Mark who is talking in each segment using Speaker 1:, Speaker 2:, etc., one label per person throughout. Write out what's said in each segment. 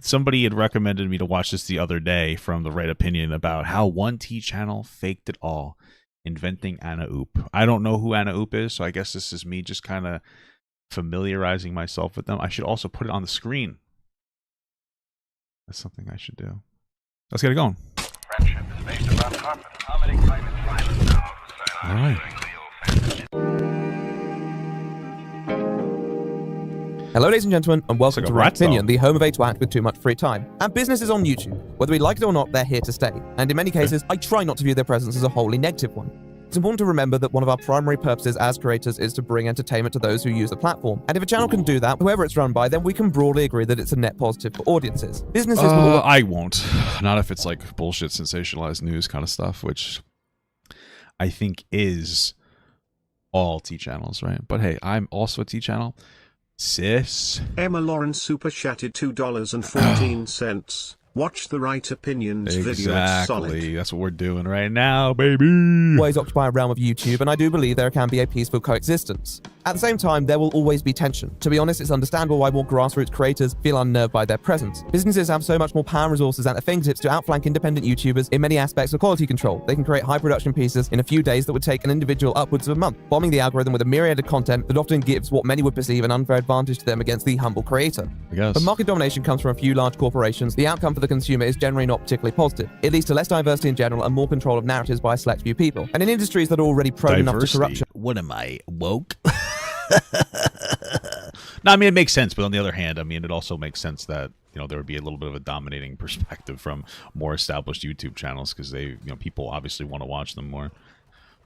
Speaker 1: somebody had recommended me to watch this the other day from The Right Opinion about how 1T channel faked it all, inventing Anna Oop. I don't know who Anna Oop is, so I guess this is me just kind of familiarizing myself with them. I should also put it on the screen. That's something I should do. Let's get it going.
Speaker 2: Friendship is based upon harmony, climate,
Speaker 1: All right.
Speaker 3: Hello, ladies and gentlemen, and welcome
Speaker 1: like
Speaker 3: to
Speaker 1: a
Speaker 3: Right
Speaker 1: rat
Speaker 3: Opinion,
Speaker 1: dog.
Speaker 3: the home of a twat with too much free time. And businesses on YouTube, whether we like it or not, they're here to stay. And in many cases, I try not to view their presence as a wholly negative one. It's important to remember that one of our primary purposes as creators is to bring entertainment to those who use the platform. And if a channel can do that, whoever it's run by, then we can broadly agree that it's a net positive for audiences. Businesses will...
Speaker 1: I won't. Not if it's like bullshit sensationalized news kind of stuff, which I think is all T channels, right? But hey, I'm also a T channel. Sis.
Speaker 4: Emma Lawrence super chatted $2.14. Watch the Right Opinions video. It's solid.
Speaker 1: Exactly. That's what we're doing right now, baby.
Speaker 3: always occupy a realm of YouTube, and I do believe there can be a peaceful coexistence. At the same time, there will always be tension. To be honest, it's understandable why more grassroots creators feel unnerved by their presence. Businesses have so much more power and resources at their fingertips to outflank independent YouTubers in many aspects of quality control. They can create high production pieces in a few days that would take an individual upwards of a month, bombing the algorithm with a myriad of content that often gives what many would perceive an unfair advantage to them against the humble creator.
Speaker 1: I guess.
Speaker 3: When market domination comes from a few large corporations, the outcome for the consumer is generally not particularly positive. It leads to less diversity in general and more control of narratives by a select few people. And in industries that are already prone enough to corruption.
Speaker 1: What am I, woke? No, I mean, it makes sense, but on the other hand, I mean, it also makes sense that, you know, there would be a little bit of a dominating perspective from more established YouTube channels because they, you know, people obviously want to watch them more.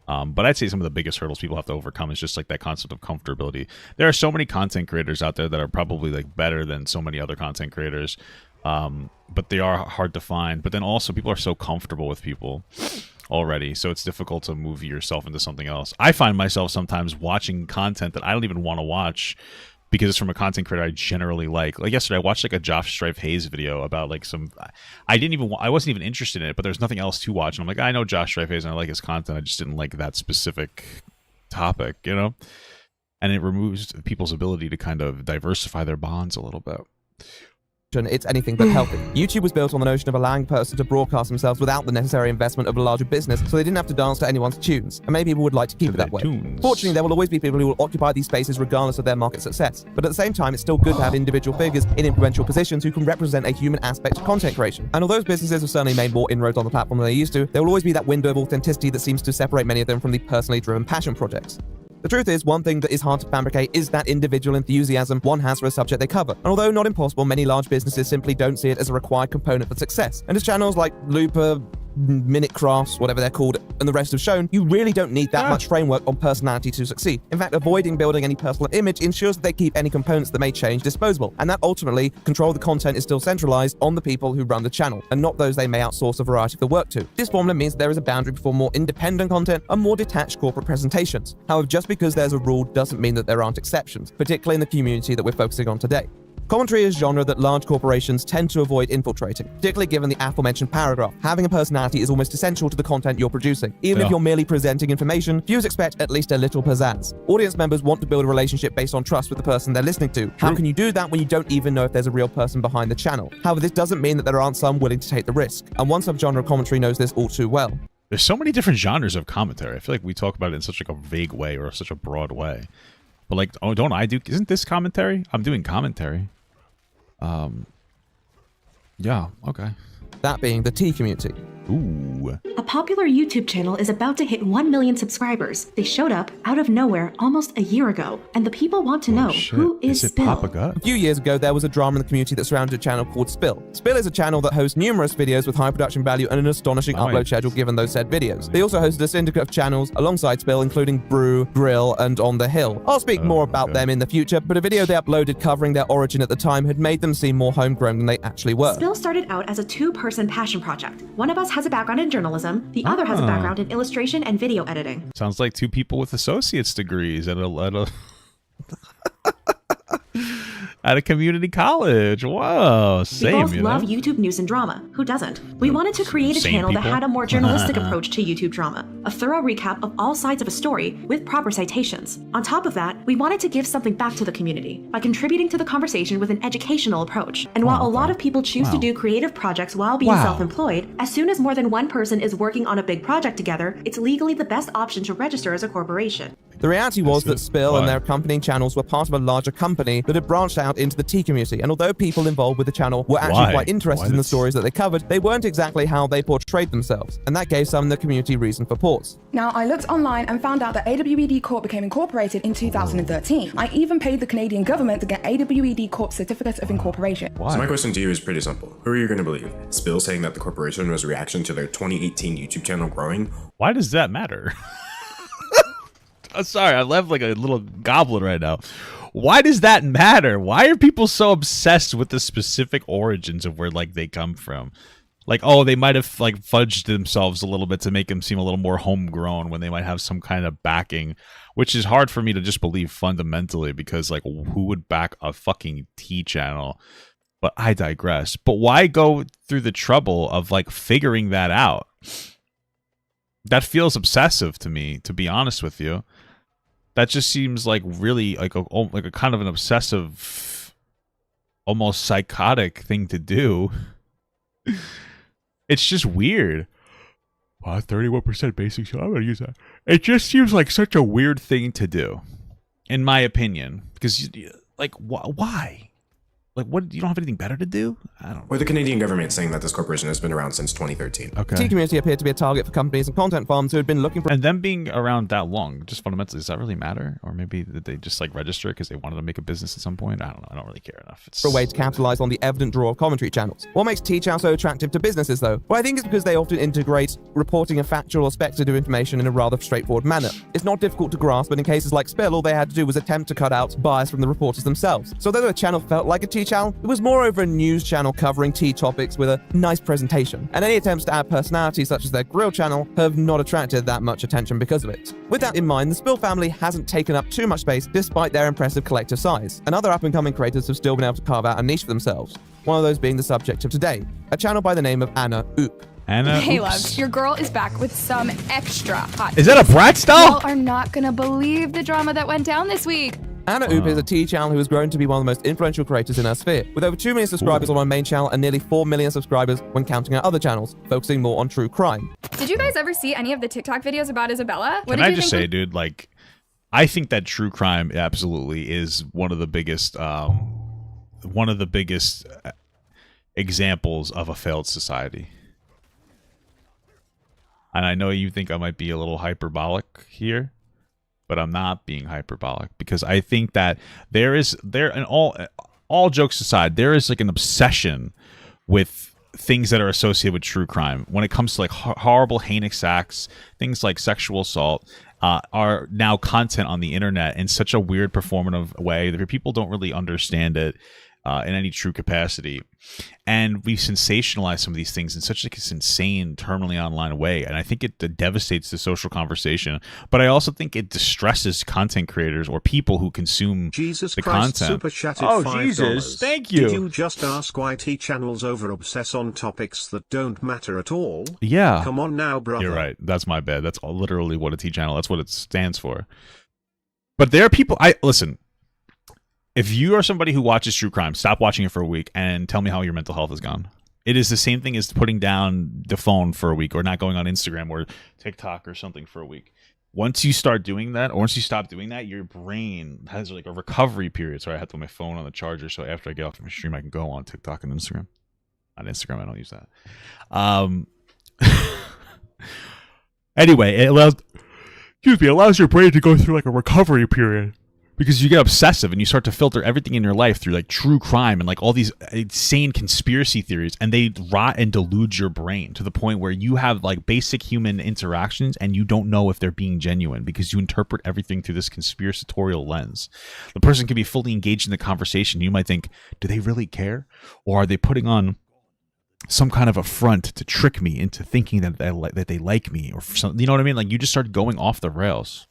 Speaker 1: But I'd say some of the biggest hurdles people have to overcome is just like that concept of comfortability. There are so many content creators out there that are probably like better than so many other content creators, but they are hard to find. But then also people are so comfortable with people already, so it's difficult to move yourself into something else. I find myself sometimes watching content that I don't even want to watch because it's from a content creator I generally like. Like yesterday, I watched like a Josh Strife Hayes video about like some. I wasn't even interested in it, but there's nothing else to watch. And I'm like, I know Josh Strife Hayes and I like his content. I just didn't like that specific topic, you know. And it removes people's ability to kind of diversify their bonds a little bit.
Speaker 3: It's anything but healthy. YouTube was built on the notion of allowing a person to broadcast themselves without the necessary investment of a larger business, so they didn't have to dance to anyone's tunes, and many people would like to keep it that way. Fortunately, there will always be people who will occupy these spaces regardless of their market success, but at the same time, it's still good to have individual figures in influential positions who can represent a human aspect of content creation. And although businesses have certainly made more inroads on the platform than they used to, there will always be that window of authenticity that seems to separate many of them from the personally driven passion projects. The truth is, one thing that is hard to fabricate is that individual enthusiasm one has for a subject they cover. And although not impossible, many large businesses simply don't see it as a required component for success. And as channels like Looper, Minute Crafts, whatever they're called, and the rest have shown, you really don't need that much framework on personality to succeed. In fact, avoiding building any personal image ensures that they keep any components that may change disposable, and that ultimately, control of the content is still centralized on the people who run the channel, and not those they may outsource a variety of the work to. This formula means that there is a boundary for more independent content and more detached corporate presentations. However, just because there's a rule doesn't mean that there aren't exceptions, particularly in the community that we're focusing on today. Commentary is a genre that large corporations tend to avoid infiltrating, particularly given the aforementioned paragraph. Having a personality is almost essential to the content you're producing. Even if you're merely presenting information, viewers expect at least a little pizzazz. Audience members want to build a relationship based on trust with the person they're listening to. How can you do that when you don't even know if there's a real person behind the channel? However, this doesn't mean that there aren't some willing to take the risk, and one subgenre of commentary knows this all too well.
Speaker 1: There's so many different genres of commentary. I feel like we talk about it in such like a vague way or such a broad way. But like, oh, don't I do? Isn't this commentary? I'm doing commentary. Yeah, okay.
Speaker 3: That being the tea community.
Speaker 1: Ooh.
Speaker 5: A popular YouTube channel is about to hit 1 million subscribers. They showed up out of nowhere almost a year ago, and the people want to know, who is
Speaker 1: it
Speaker 5: Spill?
Speaker 1: Papa Gut?
Speaker 3: A few years ago, there was a drama in the community that surrounded a channel called Spill. Spill is a channel that hosts numerous videos with high production value and an astonishing upload schedule given those said videos. They also hosted a syndicate of channels alongside Spill, including Brew, Grill, and On the Hill. I'll speak more about them in the future, but a video they uploaded covering their origin at the time had made them seem more homegrown than they actually were.
Speaker 5: Spill started out as a two-person passion project. One of us has a background in journalism, the other has a background in illustration and video editing.
Speaker 1: Sounds like two people with associate's degrees at a At a community college. Whoa, same.
Speaker 5: We both love YouTube news and drama. Who doesn't? We wanted to create a channel that had a more journalistic approach to YouTube drama, a thorough recap of all sides of a story with proper citations. On top of that, we wanted to give something back to the community by contributing to the conversation with an educational approach. And while a lot of people choose to do creative projects while being self-employed, as soon as more than one person is working on a big project together, it's legally the best option to register as a corporation.
Speaker 3: The reality was that Spill and their accompanying channels were part of a larger company that had branched out into the tea community, and although people involved with the channel were actually quite interested in the stories that they covered, they weren't exactly how they portrayed themselves, and that gave some in the community reason for pause.
Speaker 6: Now, I looked online and found out that AWED Corp became incorporated in 2013. I even paid the Canadian government to get AWED Corp's certificate of incorporation.
Speaker 7: So my question to you is pretty simple. Who are you going to believe? Spill saying that the corporation was a reaction to their 2018 YouTube channel growing?
Speaker 1: Why does that matter? Sorry, I left like a little goblin right now. Why does that matter? Why are people so obsessed with the specific origins of where like they come from? Like, oh, they might have like fudged themselves a little bit to make them seem a little more homegrown when they might have some kind of backing, which is hard for me to just believe fundamentally, because like who would back a fucking tea channel? But I digress. But why go through the trouble of like figuring that out? That feels obsessive to me, to be honest with you. That just seems like really like a kind of an obsessive, almost psychotic thing to do. It's just weird. Wow, 31% basic show. I'm gonna use that. It just seems like such a weird thing to do, in my opinion. Because like, why? Like, what? You don't have anything better to do? I don't know.
Speaker 7: Or the Canadian government saying that this corporation has been around since 2013.
Speaker 3: The tea community appeared to be a target for companies and content farms who had been looking for...
Speaker 1: And them being around that long, just fundamentally, does that really matter? Or maybe did they just like register because they wanted to make a business at some point? I don't know. I don't really care enough. It's
Speaker 3: a way to capitalize on the evident draw of commentary channels. What makes Tea Chow so attractive to businesses, though? Well, I think it's because they often integrate reporting of factual or speculative information in a rather straightforward manner. It's not difficult to grasp, but in cases like Spill, all they had to do was attempt to cut out bias from the reporters themselves. So although the channel felt like a tea channel, it was more over a news channel covering tea topics with a nice presentation, and any attempts to add personality such as their grill channel have not attracted that much attention because of it. With that in mind, the Spill family hasn't taken up too much space despite their impressive collective size, and other up-and-coming creators have still been able to carve out a niche for themselves, one of those being the subject of today, a channel by the name of Anna Oop.
Speaker 8: Hey loves, your girl is back with some extra hot.
Speaker 1: Is that a Bratz doll?
Speaker 8: Y'all are not gonna believe the drama that went down this week.
Speaker 3: Anna Oop is a tea channel who has grown to be one of the most influential creators in her sphere, with over 2 million subscribers on her main channel and nearly 4 million subscribers when counting her other channels, focusing more on true crime.
Speaker 8: Did you guys ever see any of the TikTok videos about Isabella?
Speaker 1: Can I just say, dude, like, I think that true crime absolutely is one of the biggest examples of a failed society. And I know you think I might be a little hyperbolic here, but I'm not being hyperbolic, because I think that and all jokes aside, there is like an obsession with things that are associated with true crime when it comes to like horrible, heinous acts. Things like sexual assault are now content on the internet in such a weird performative way that people don't really understand it in any true capacity. And we sensationalize some of these things in such like this insane, terminally online way. And I think it devastates the social conversation. But I also think it distresses content creators or people who consume
Speaker 4: Jesus
Speaker 1: the
Speaker 4: Christ
Speaker 1: content.
Speaker 4: Super chatted
Speaker 1: Oh,
Speaker 4: $5.
Speaker 1: Jesus. Thank you.
Speaker 4: Did you just ask why tea channels over obsess on topics that don't matter at all?
Speaker 1: Yeah.
Speaker 4: Come on now, brother.
Speaker 1: You're right. That's my bad. That's literally what a T channel, that's what it stands for. But there are people, listen, if you are somebody who watches true crime, stop watching it for a week and tell me how your mental health has gone. It is the same thing as putting down the phone for a week or not going on Instagram or TikTok or something for a week. Once you start doing that, or once you stop doing that, your brain has like a recovery period. So I have to put my phone on the charger, so after I get off my stream, I can go on TikTok and Instagram. On Instagram, I don't use that. Anyway, it allows your brain to go through like a recovery period. Because you get obsessive and you start to filter everything in your life through like true crime and like all these insane conspiracy theories, and they rot and delude your brain to the point where you have like basic human interactions and you don't know if they're being genuine because you interpret everything through this conspiratorial lens. The person can be fully engaged in the conversation. You might think, do they really care? Or are they putting on some kind of a front to trick me into thinking that they like me or something? You know what I mean? Like you just start going off the rails.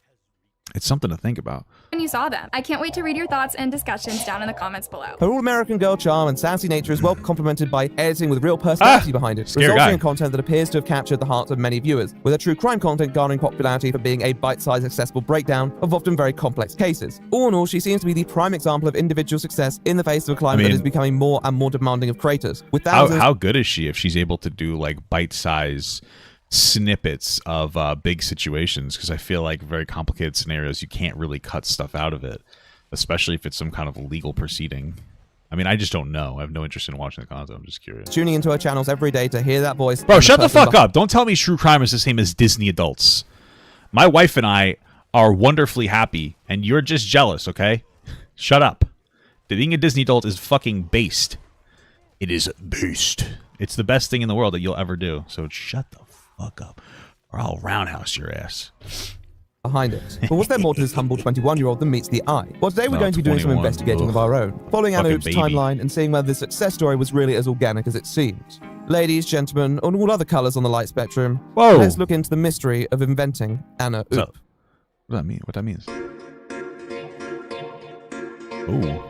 Speaker 1: It's something to think about.
Speaker 8: when you saw them. I can't wait to read your thoughts and discussions down in the comments below.
Speaker 3: Her all-American girl charm and sassy nature is well complemented by editing with real personality behind it, resulting in content that appears to have captured the hearts of many viewers, with her true crime content garnering popularity for being a bite-sized, accessible breakdown of often very complex cases. All in all, she seems to be the prime example of individual success in the face of a climate that is becoming more and more demanding of creators. With thousands,
Speaker 1: how good is she if she's able to do like bite-sized snippets of big situations? Because I feel like very complicated scenarios, you can't really cut stuff out of it, especially if it's some kind of legal proceeding. I mean, I just don't know. I have no interest in watching the content. I'm just curious.
Speaker 3: Tuning into her channels every day to hear that voice.
Speaker 1: Bro, shut the fuck up. Don't tell me true crime is the same as Disney adults. My wife and I are wonderfully happy, and you're just jealous, okay? Shut up. Being a Disney adult is fucking based. It is based. It's the best thing in the world that you'll ever do. So shut the fuck up, or I'll roundhouse your ass.
Speaker 3: Behind it. But was there more to this humble 21-year-old than meets the eye? Well, today we're going to be doing some investigating of our own, following Anna Oup's timeline and seeing whether the success story was really as organic as it seemed. Ladies, gentlemen, and all other colors on the light spectrum, let's look into the mystery of inventing Anna Oup.
Speaker 1: What does that mean? What that means? Ooh.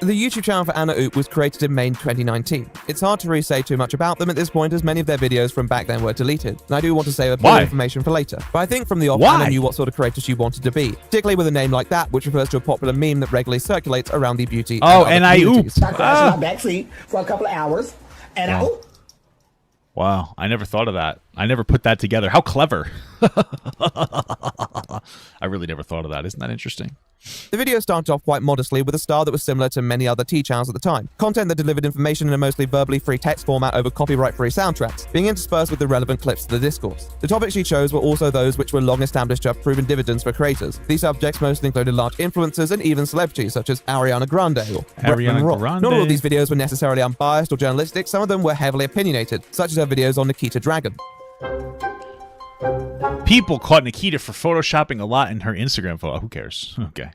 Speaker 3: The YouTube channel for Anna Oup was created in May 2019. It's hard to really say too much about them at this point, as many of their videos from back then were deleted. And I do want to save a bit of information for later. But I think from the off, Anna knew what sort of creator she wanted to be, particularly with a name like that, which refers to a popular meme that regularly circulates around the beauty.
Speaker 9: Oh, and I Oup. I crashed in my backseat for a couple of hours, and I Oup.
Speaker 1: Wow, I never thought of that. I never put that together. How clever. I really never thought of that. Isn't that interesting?
Speaker 3: The video started off quite modestly with a style that was similar to many other T channels at the time. Content that delivered information in a mostly verbally free text format over copyright-free soundtracks, being interspersed with the relevant clips of the discourse. The topics she chose were also those which were long established to have proven dividends for creators. These subjects mostly included large influencers and even celebrities such as Ariana Grande or Bretman Rock. Not all of these videos were necessarily unbiased or journalistic, some of them were heavily opinionated, such as her videos on Nikita Dragun.
Speaker 1: People caught Nikita for photoshopping a lot in her Instagram photo. Who cares? Okay.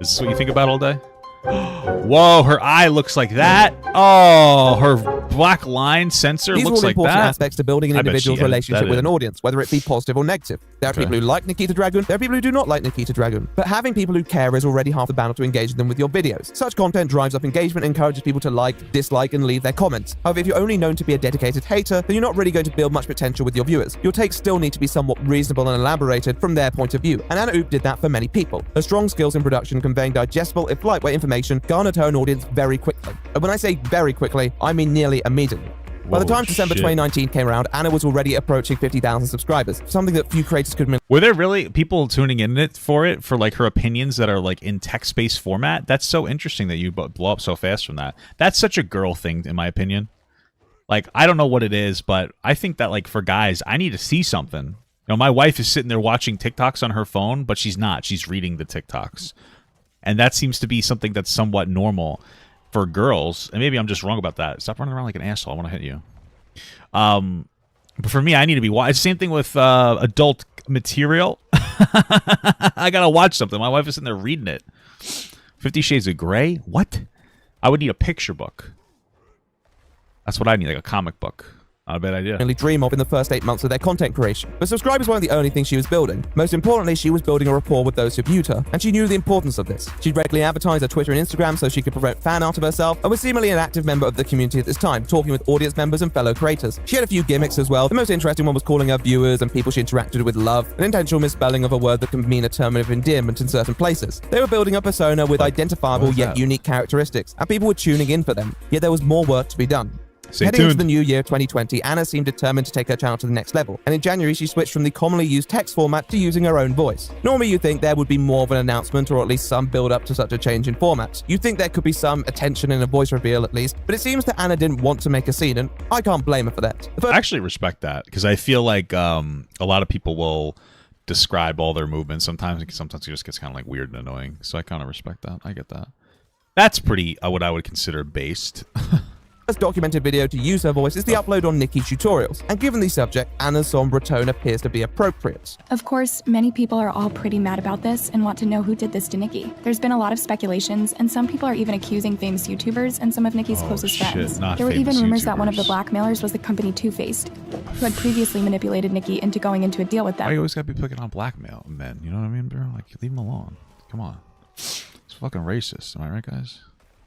Speaker 1: Is this what you think about all day? Whoa, her eye looks like that. Oh, her black line sensor
Speaker 3: These
Speaker 1: looks
Speaker 3: are all
Speaker 1: like
Speaker 3: important
Speaker 1: that.
Speaker 3: aspects to building an individual's relationship with an audience, whether it be positive or negative. There are people who like Nikita Dragun, there are people who do not like Nikita Dragun. But having people who care is already half the battle to engage them with your videos. Such content drives up engagement and encourages people to like, dislike, and leave their comments. However, if you're only known to be a dedicated hater, then you're not really going to build much potential with your viewers. Your takes still need to be somewhat reasonable and elaborated from their point of view, and Anna Oup did that for many people. Her strong skills in production conveying digestible, if lightweight information garnered her an audience very quickly. And when I say very quickly, I mean nearly immediately. By the time December 2019 came around, Anna was already approaching 50,000 subscribers, something that few creators could.
Speaker 1: Were there really people tuning in for like her opinions that are like in text-based format? That's so interesting that you blow up so fast from that. That's such a girl thing, in my opinion. Like, I don't know what it is, but I think that like for guys, I need to see something. You know, my wife is sitting there watching TikToks on her phone, but she's not. She's reading the TikToks. And that seems to be something that's somewhat normal for girls. And maybe I'm just wrong about that. Stop running around like an asshole. I want to hit you. But for me, I need to be watching. Same thing with adult material. I got to watch something. My wife is sitting there reading it. 50 Shades of Grey? What? I would need a picture book. That's what I need, like a comic book. Not a bad idea.
Speaker 3: Only dream of in the first 8 months of their content creation. But subscribers weren't the only thing she was building. Most importantly, she was building a rapport with those who viewed her, and she knew the importance of this. She'd regularly advertise her Twitter and Instagram so she could promote fan art of herself, and was seemingly an active member of the community at this time, talking with audience members and fellow creators. She had a few gimmicks as well. The most interesting one was calling her viewers and people she interacted with love, an intentional misspelling of a word that can mean a term of endearment in certain places. They were building a persona with identifiable yet unique characteristics, and people were tuning in for them, yet there was more work to be done. Heading into the new year 2020, Anna seemed determined to take her channel to the next level, and in January she switched from the commonly used text format to using her own voice. Normally you'd think there would be more of an announcement or at least some build up to such a change in format. You'd think there could be some attention in a voice reveal at least, but it seems that Anna didn't want to make a scene, and I can't blame her for that.
Speaker 1: I actually respect that, because I feel like a lot of people will describe all their movements. Sometimes it just gets kind of like weird and annoying, so I kind of respect that. I get that. That's pretty what I would consider based.
Speaker 3: first documented video to use her voice is the upload on Nikki Tutorials, and given the subject, Anna's somber tone appears to be appropriate.
Speaker 8: Of course, many people are all pretty mad about this and want to know who did this to Nikki. There's been a lot of speculations, and some people are even accusing famous YouTubers and some of Nikki's closest friends. There were even rumors that one of the blackmailers was the company Two-Faced, who had previously manipulated Nikki into going into a deal with them.
Speaker 1: Why you always gotta be picking on blackmail men? You know what I mean, bro? Like, leave them alone. Come on. It's fucking racist. Am I right, guys?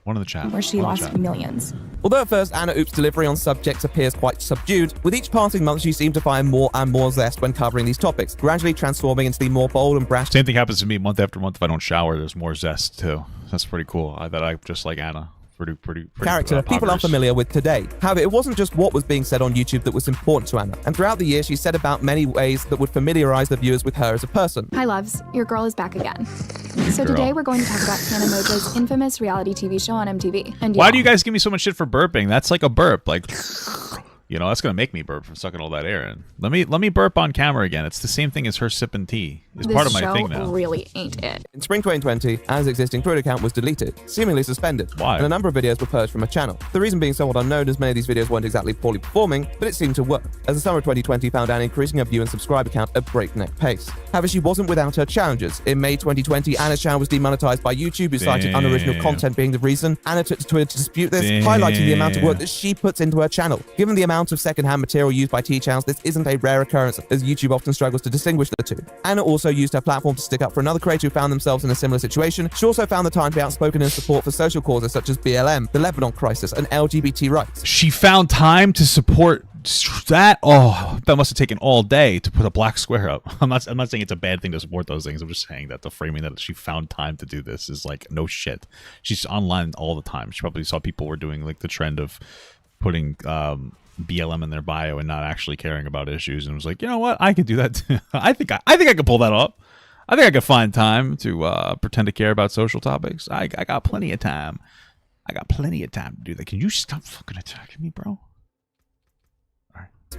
Speaker 1: One in the chat.
Speaker 8: Where she lost millions.
Speaker 3: Although at first Anna Oop's delivery on subjects appears quite subdued, with each passing month she seemed to find more and more zest when covering these topics, gradually transforming into the more bold and brash.
Speaker 1: Same thing happens to me month after month. If I don't shower, there's more zest too. That's pretty cool. I bet I just like Anna. Pretty
Speaker 3: character people are familiar with today. However, it wasn't just what was being said on YouTube that was important to Anna, and throughout the year she said about many ways that would familiarize the viewers with her as a person.
Speaker 8: Hi loves, your girl is back again. So today we're going to talk about Tana Mongeau's infamous reality TV show on MTV. And
Speaker 1: why do you guys give me so much shit for burping? That's like a burp, like, you know, that's gonna make me burp from sucking all that air in. Let me burp on camera again. It's the same thing as her sipping tea. It's part of my thing now.
Speaker 8: This show really ain't it.
Speaker 3: In spring 2020, Anna's existing Twitter account was deleted, seemingly suspended.
Speaker 1: Why?
Speaker 3: And a number of videos were purged from her channel. The reason being somewhat unknown, as many of these videos weren't exactly poorly performing, but it seemed to work, as the summer of 2020 found Anna increasing her view and subscriber count at breakneck pace. However, she wasn't without her challenges. In May 2020, Anna's channel was demonetized by YouTube, who cited unoriginal content being the reason. Anna took to Twitter to dispute this, highlighting the amount of work that she puts into her channel. Given the amount of secondhand material used by T-channels, this isn't a rare occurrence, as YouTube often struggles to distinguish the two. Anna also used her platform to stick up for another creator who found themselves in a similar situation. She also found the time to be outspoken in support for social causes such as BLM, the Lebanon crisis, and LGBT rights.
Speaker 1: She found time to support that? Oh, that must have taken all day to put a black square up. I'm not saying it's a bad thing to support those things. I'm just saying that the framing that she found time to do this is like, no shit. She's online all the time. She probably saw people were doing like the trend of putting BLM in their bio and not actually caring about issues, and was like, you know what, I could do that too. I think I could pull that off. I think I could find time to pretend to care about social topics. I got plenty of time. I got plenty of time to do that. Can you stop fucking attacking me, bro?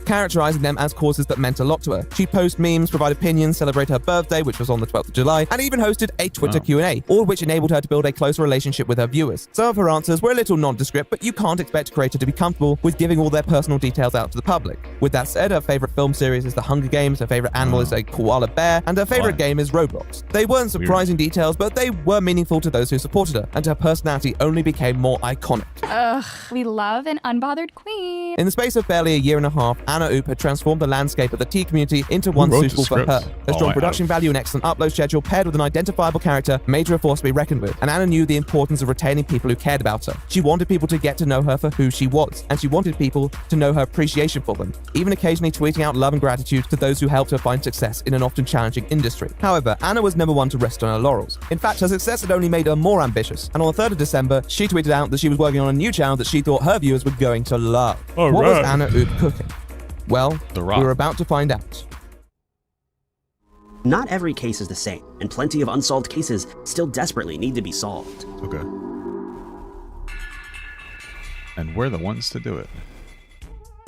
Speaker 3: Characterizing them as causes that meant a lot to her. She posts memes, provide opinions, celebrate her birthday, which was on the 12th of July, and even hosted a Twitter Q&A, all of which enabled her to build a closer relationship with her viewers. Some of her answers were a little nondescript, but you can't expect a creator to be comfortable with giving all their personal details out to the public. With that said, her favorite film series is The Hunger Games, her favorite animal is a koala bear, and her favorite game is Roblox. They weren't surprising details, but they were meaningful to those who supported her, and her personality only became more iconic.
Speaker 8: Ugh, we love an unbothered queen.
Speaker 3: In the space of barely a year and a half, Anna Oop had transformed the landscape of the tea community into one suitable for her. A strong production value and excellent upload schedule paired with an identifiable character made her a force to be reckoned with, and Anna knew the importance of retaining people who cared about her. She wanted people to get to know her for who she was, and she wanted people to know her appreciation for them, even occasionally tweeting out love and gratitude to those who helped her find success in an often challenging industry. However, Anna was never one to rest on her laurels. In fact, her success had only made her more ambitious, and on the 3rd of December, she tweeted out that she was working on a new channel that she thought her viewers were going to love. What was Anna Oop cooking? Well, we're about to find out.
Speaker 10: Not every case is the same, and plenty of unsolved cases still desperately need to be solved.
Speaker 1: Okay. And we're the ones to do it.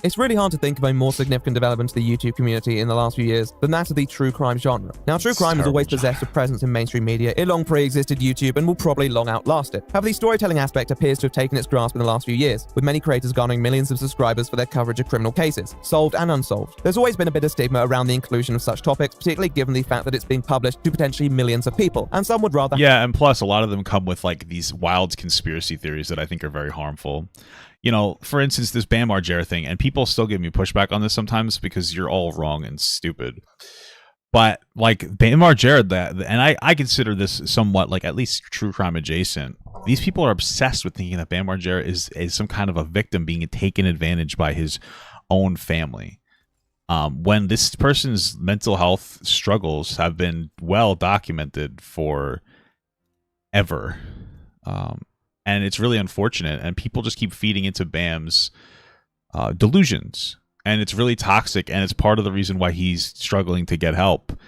Speaker 3: It's really hard to think of a more significant development to the YouTube community in the last few years than that of the true crime genre. Now, true crime has always possessed a presence in mainstream media. It long pre-existed YouTube and will probably long outlast it. However, the storytelling aspect appears to have taken its grasp in the last few years, with many creators garnering millions of subscribers for their coverage of criminal cases, solved and unsolved. There's always been a bit of stigma around the inclusion of such topics, particularly given the fact that it's being published to potentially millions of people, and some would rather...
Speaker 1: Yeah, and plus a lot of them come with like these wild conspiracy theories that I think are very harmful. You know, for instance, this Bam Margera thing, and people still give me pushback on this sometimes because you're all wrong and stupid. But like Bam Margera, and I consider this somewhat like at least true crime adjacent. These people are obsessed with thinking that Bam Margera is some kind of a victim being taken advantage by his own family. When this person's mental health struggles have been well documented for ever. And it's really unfortunate, and people just keep feeding into Bam's delusions, and it's really toxic, and it's part of the reason why he's struggling to get help.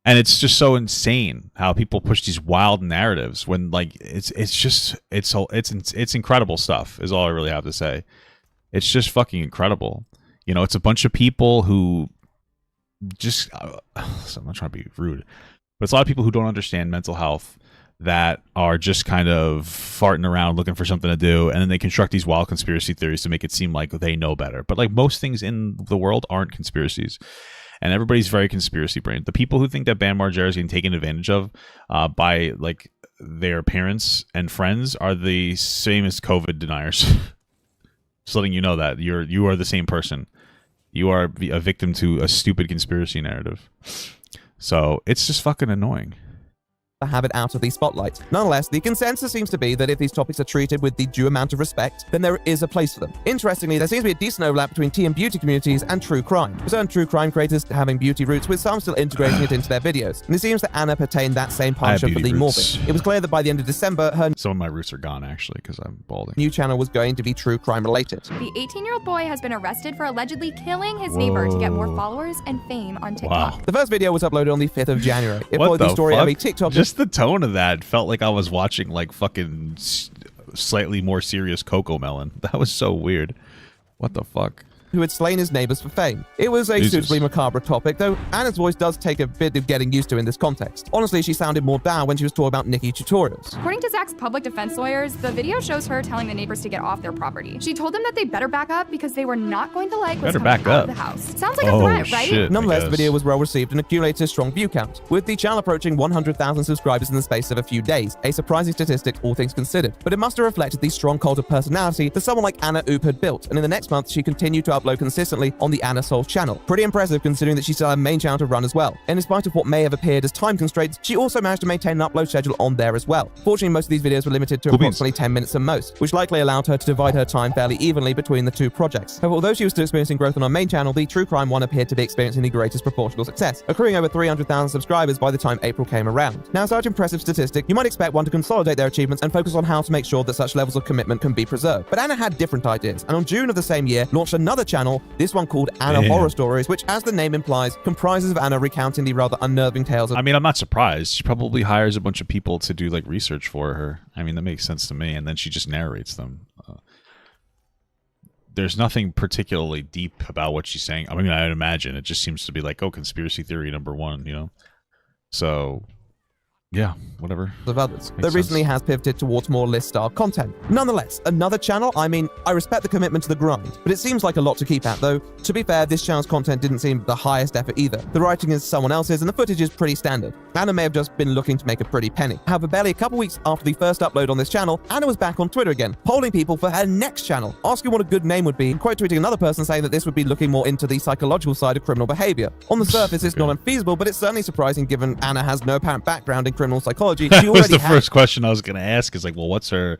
Speaker 1: And it's just so insane how people push these wild narratives when, like, it's incredible stuff is all I really have to say. It's just fucking incredible. You know, it's a bunch of people who just I'm not trying to be rude, but it's a lot of people who don't understand mental health. that are just kind of farting around looking for something to do, and then they construct these wild conspiracy theories to make it seem like they know better. But like most things in the world aren't conspiracies, and everybody's very conspiracy brained. The people who think that Bam Margera is getting taken advantage of by like their parents and friends are the same as COVID deniers. Just letting you know that you are the same person. You are a victim to a stupid conspiracy narrative. So it's just fucking annoying.
Speaker 3: Have it out of the spotlight. Nonetheless, the consensus seems to be that if these topics are treated with the due amount of respect, then there is a place for them. Interestingly, there seems to be a decent overlap between tea and beauty communities and true crime, with certain true crime creators having beauty roots, with some still integrating it into their videos. And it seems that Anna pertained that same passion for the morbid. It was clear that by the end of December, her
Speaker 1: some of my roots are gone actually because I'm balding.
Speaker 3: New channel was going to be true crime related.
Speaker 8: The 18-year-old boy has been arrested for allegedly killing his neighbor to get more followers and fame on TikTok.
Speaker 3: Wow. The first video was uploaded on the 5th of January. It followed the story of a TikTok.
Speaker 1: Just the tone of that felt like I was watching like fucking slightly more serious Coco Melon. That was so weird. What the fuck?
Speaker 3: Who had slain his neighbors for fame. It was a suitably macabre topic, though Anna's voice does take a bit of getting used to in this context. Honestly, she sounded more down when she was talking about Nikki tutorials.
Speaker 8: According to Zach's public defense lawyers, the video shows her telling the neighbors to get off their property. She told them that they better back up because they were not going to like what's coming out of the house. Sounds like a threat, right?
Speaker 1: Shit,
Speaker 3: nonetheless, the video was well received and accumulated a strong view count, with the channel approaching 100,000 subscribers in the space of a few days, a surprising statistic all things considered. But it must have reflected the strong cult of personality that someone like Anna Oop had built, and in the next month she continued to upload consistently on the Anna Soul channel. Pretty impressive considering that she still had a main channel to run as well. And in spite of what may have appeared as time constraints, she also managed to maintain an upload schedule on there as well. Fortunately, most of these videos were limited to approximately 10 minutes at most, which likely allowed her to divide her time fairly evenly between the two projects. However, although she was still experiencing growth on her main channel, the true crime one appeared to be experiencing the greatest proportional success, accruing over 300,000 subscribers by the time April came around. Now, such impressive statistic, you might expect one to consolidate their achievements and focus on how to make sure that such levels of commitment can be preserved. But Anna had different ideas, and on June of the same year, launched another channel, this one called Anna Horror Stories, which, as the name implies, comprises of Anna recounting the rather unnerving tales of...
Speaker 1: I mean, I'm not surprised. She probably hires a bunch of people to do, like, research for her. I mean, that makes sense to me, and then she just narrates them. There's nothing particularly deep about what she's saying. I mean, I'd imagine. It just seems to be like, oh, conspiracy theory number one, you know? So... yeah, whatever.
Speaker 3: Of others, that recently has pivoted towards more list-style content. Nonetheless, another channel, I mean, I respect the commitment to the grind, but it seems like a lot to keep at, though. To be fair, this channel's content didn't seem the highest effort either. The writing is someone else's, and the footage is pretty standard. Anna may have just been looking to make a pretty penny. However, barely a couple weeks after the first upload on this channel, Anna was back on Twitter again, polling people for her next channel, asking what a good name would be, and quote tweeting another person saying that this would be looking more into the psychological side of criminal behavior. On the surface, it's not unfeasible, but it's certainly surprising given Anna has no apparent background in criminal psychology.
Speaker 1: That was the first question I was going to ask, is like, well, what's her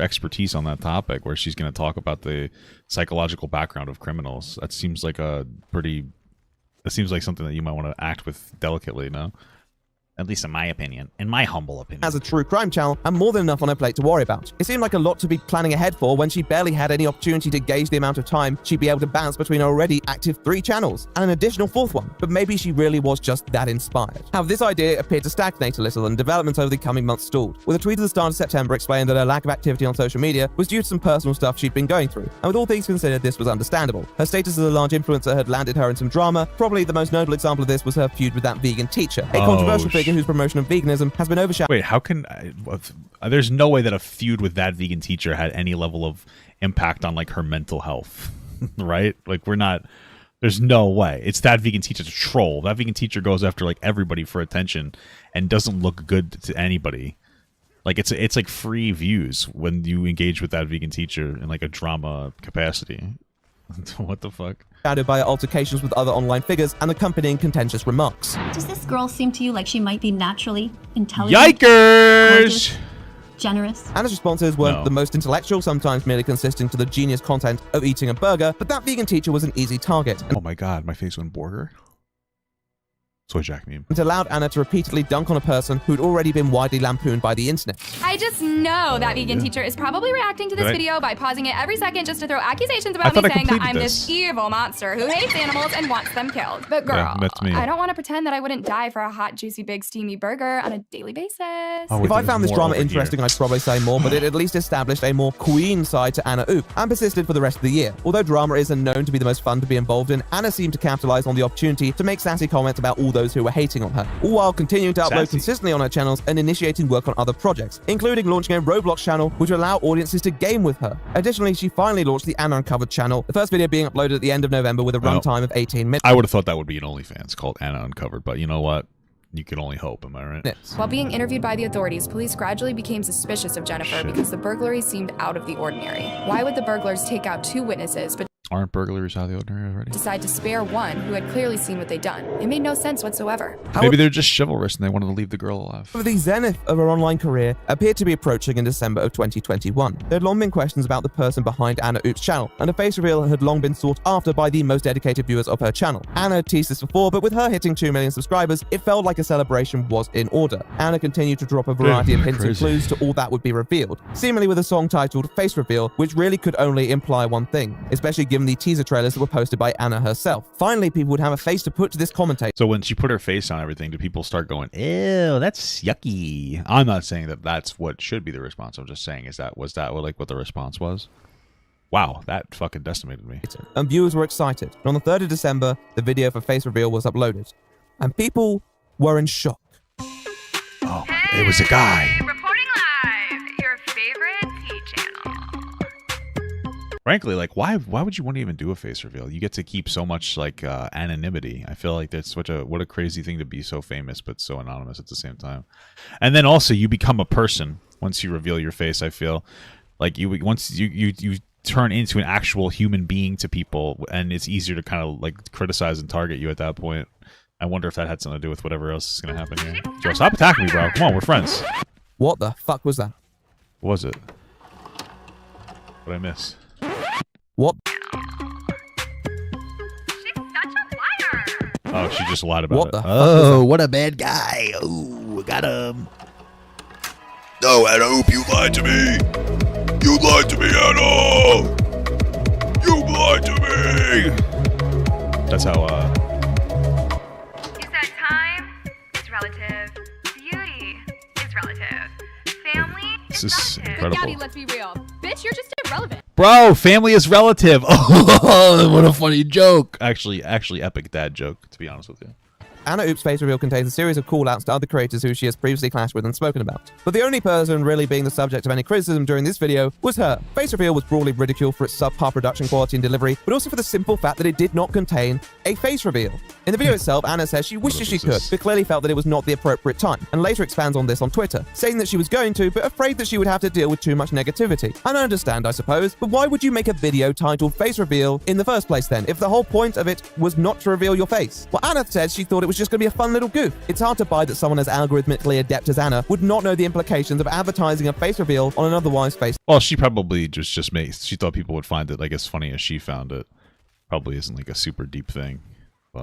Speaker 1: expertise on that topic, where she's going to talk about the psychological background of criminals? That seems like something that you might want to act with delicately, no? At least in my opinion. In my humble opinion.
Speaker 3: As a true crime channel, and more than enough on her plate to worry about. It seemed like a lot to be planning ahead for when she barely had any opportunity to gauge the amount of time she'd be able to bounce between her already active 3 channels, and an additional 4th one. But maybe she really was just that inspired. However, this idea appeared to stagnate a little, and developments over the coming months stalled, with a tweet at the start of September explaining that her lack of activity on social media was due to some personal stuff she'd been going through. And with all things considered, this was understandable. Her status as a large influencer had landed her in some drama. Probably the most notable example of this was her feud with that vegan teacher, a controversial figure whose promotion of veganism has been overshadowed.
Speaker 1: Wait, how can there's no way that a feud with that vegan teacher had any level of impact on like her mental health, right? Like there's no way. It's that vegan teacher's a troll. That vegan teacher goes after like everybody for attention and doesn't look good to anybody. Like it's like free views when you engage with that vegan teacher in like a drama capacity. What the fuck?
Speaker 3: Shadowed by altercations with other online figures and accompanying contentious remarks.
Speaker 11: Does this girl seem to you like she might be naturally intelligent?
Speaker 1: Yikers!
Speaker 11: Generous?
Speaker 3: Anna's responses weren't the most intellectual, sometimes merely consisting to the genius content of eating a burger, but that vegan teacher was an easy target.
Speaker 1: Oh my god, my face went burger. Soy Jack meme.
Speaker 3: It allowed Anna to repeatedly dunk on a person who'd already been widely lampooned by the internet.
Speaker 8: I just know that vegan teacher is probably reacting to this video by pausing it every second just to throw accusations about me saying that I'm this evil monster who hates animals and wants them killed. But girl, I don't want to pretend that I wouldn't die for a hot, juicy, big, steamy burger on a daily basis.
Speaker 3: If I found this drama interesting, I'd probably say more, but it at least established a more queen side to Anna Oop, and persisted for the rest of the year. Although drama isn't known to be the most fun to be involved in, Anna seemed to capitalize on the opportunity to make sassy comments about all those who were hating on her, all while continuing to upload consistently on her channels and initiating work on other projects, including launching a Roblox channel which would allow audiences to game with her. Additionally, she finally launched the Anna Uncovered channel, the first video being uploaded at the end of November with a runtime of 18 minutes.
Speaker 1: I would have thought that would be an OnlyFans called Anna Uncovered, but you know what? You can only hope, am I right?
Speaker 8: While being interviewed by the authorities, police gradually became suspicious of Jennifer because the burglary seemed out of the ordinary. Why would the burglars take out 2 witnesses but
Speaker 1: aren't burglaries out of the ordinary already?
Speaker 8: Decide to spare one who had clearly seen what they'd done? It made no sense whatsoever.
Speaker 1: Maybe they're just chivalrous and they wanted to leave the girl alive.
Speaker 3: The zenith of her online career appeared to be approaching in December of 2021. There had long been questions about the person behind Anna Oop's channel, and a face reveal had long been sought after by the most dedicated viewers of her channel. Anna had teased this before, but with her hitting 2 million subscribers, it felt like a celebration was in order. Anna continued to drop a variety of hints and clues to all that would be revealed, seemingly with a song titled Face Reveal, which really could only imply one thing, especially given the teaser trailers that were posted by Anna herself. Finally, people would have a face to put to this commentator.
Speaker 1: So when she put her face on everything, do people start going, ew, that's yucky? I'm not saying that that's what should be the response. I'm just saying, was that what the response was? Wow, that fucking decimated me.
Speaker 3: And viewers were excited. And on the 3rd of December, the video for Face Reveal was uploaded. And people were in shock.
Speaker 1: Oh, it was a guy.
Speaker 12: Reporting live, your favorite T-channel.
Speaker 1: Frankly, like, why would you want to even do a face reveal? You get to keep so much, like, anonymity. I feel like that's what a crazy thing to be so famous but so anonymous at the same time. And then also, you become a person once you reveal your face, I feel. Like, once you turn into an actual human being to people, and it's easier to kind of, like, criticize and target you at that point. I wonder if that had something to do with whatever else is going to happen here. Joe, stop attacking me, bro. Come on, we're friends.
Speaker 3: What the fuck was that?
Speaker 1: What was it? What did I miss?
Speaker 3: What?
Speaker 12: She's such a liar.
Speaker 1: Oh, she just lied about it.
Speaker 13: Oh, what a bad guy. Oh, got him.
Speaker 1: No, Anna Oop, you lied to me. You lied to me, Anna. You lied to me. That's how,
Speaker 12: You said time is relative. Beauty is relative. Family
Speaker 1: this
Speaker 12: is
Speaker 1: is
Speaker 12: relative.
Speaker 1: incredible.
Speaker 11: Gabby, let's be real. Bitch, you're just irrelevant.
Speaker 1: Bro, family is relative. Oh, what a funny joke. Actually, epic dad joke, to be honest with you.
Speaker 3: Anna Oop's face reveal contains a series of call-outs to other creators who she has previously clashed with and spoken about. But the only person really being the subject of any criticism during this video was her. Face reveal was broadly ridiculed for its subpar production quality and delivery, but also for the simple fact that it did not contain a face reveal. In the video itself, Anna says she wishes she could, but clearly felt that it was not the appropriate time, and later expands on this on Twitter, saying that she was going to, but afraid that she would have to deal with too much negativity. And I understand, I suppose, but why would you make a video titled Face Reveal in the first place then, if the whole point of it was not to reveal your face? Well, Anna said she thought it was just going to be a fun little goof. It's hard to buy that someone as algorithmically adept as Anna would not know the implications of advertising a face reveal on an otherwise face.
Speaker 1: Well, she probably just made, she thought people would find it like as funny as she found it. Probably isn't like a super deep thing.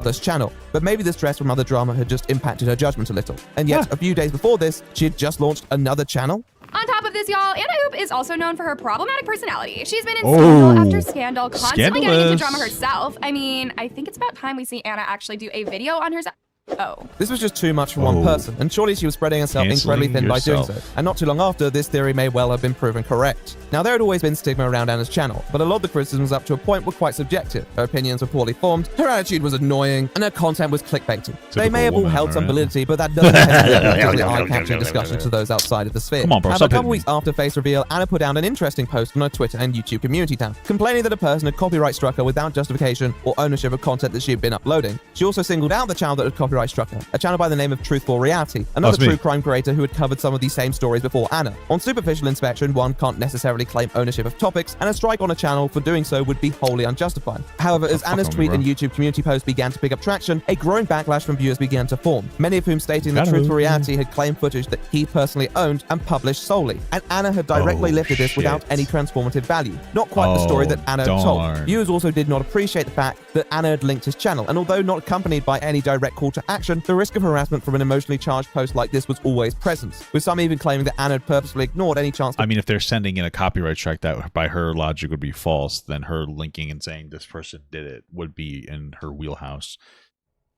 Speaker 3: This channel, but maybe the stress from other drama had just impacted her judgment a little. And yet, a few days before this, she had just launched another channel.
Speaker 8: On top of this, y'all, Anna Oop is also known for her problematic personality. She's been in scandal after scandal, constantly getting into drama herself. I mean, I think it's about time we see Anna actually do a video on herself. Oh.
Speaker 3: This was just too much for one person, and surely she was spreading herself incredibly thin by doing so. And not too long after, this theory may well have been proven correct. Now, there had always been stigma around Anna's channel, but a lot of the criticisms up to a point were quite subjective. Her opinions were poorly formed, her attitude was annoying, and her content was clickbaiting. They may have all held some validity, but that doesn't tend to be eye-catching discussion to those outside of the sphere.
Speaker 1: Come on, bro,
Speaker 3: However, a couple weeks after face reveal, Anna put down an interesting post on her Twitter and YouTube community tab, complaining that a person had copyright struck her without justification or ownership of content that she had been uploading. She also singled out the channel that had copyright struck her, a channel by the name of Truthful Reality, another true crime creator who had covered some of these same stories before Anna. On superficial inspection, one can't necessarily claim ownership of topics, and a strike on a channel for doing so would be wholly unjustified. However, as Anna's tweet and YouTube community post began to pick up traction, a growing backlash from viewers began to form, many of whom stating that Truthful Reality had claimed footage that he personally owned and published solely, and Anna had directly lifted this without any transformative value. Not quite the story that Anna had told. Viewers also did not appreciate the fact that Anna had linked his channel, and although not accompanied by any direct call to action, the risk of harassment from an emotionally charged post like this was always present, with some even claiming that Anna had purposefully ignored any chance to—
Speaker 1: I mean, if they're sending in a copyright strike that by her logic would be false, then her linking and saying this person did it would be in her wheelhouse.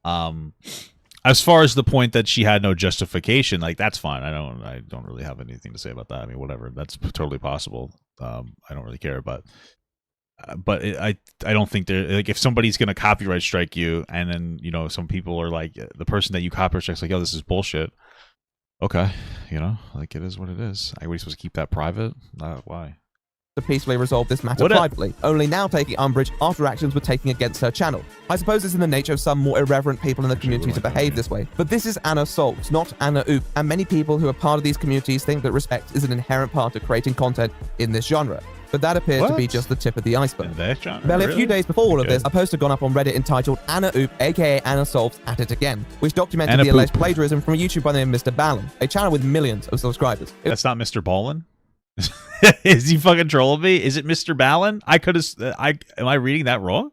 Speaker 1: As far as the point that she had no justification, like, that's fine. I don't really have anything to say about that. I mean, whatever, that's totally possible. I don't really care, but but I don't think they're like, if somebody's gonna copyright strike you, and then you know some people are like, the person that you copyright strike's like, yo, this is bullshit. Okay, you know, like it is what it is. Are we supposed to keep that private? Why?
Speaker 3: To peacefully resolve this matter privately, only now taking umbrage after actions were taken against her channel. I suppose it's in the nature of some more irreverent people in the community to behave this way, but this is Anna Solves, not Anna Oop, and many people who are part of these communities think that respect is an inherent part of creating content in this genre. But that appears to be just the tip of the iceberg. Barely a few days before all of this, a post had gone up on Reddit entitled Anna Oop, aka Anna Solves, at it again, which documented the alleged plagiarism from a YouTube by the name of Mr. Ballin, a channel with millions of subscribers.
Speaker 1: That's not Mr. Ballin? Is he fucking trolling me? Is it Mr. Ballin? I could have. Am I reading that wrong?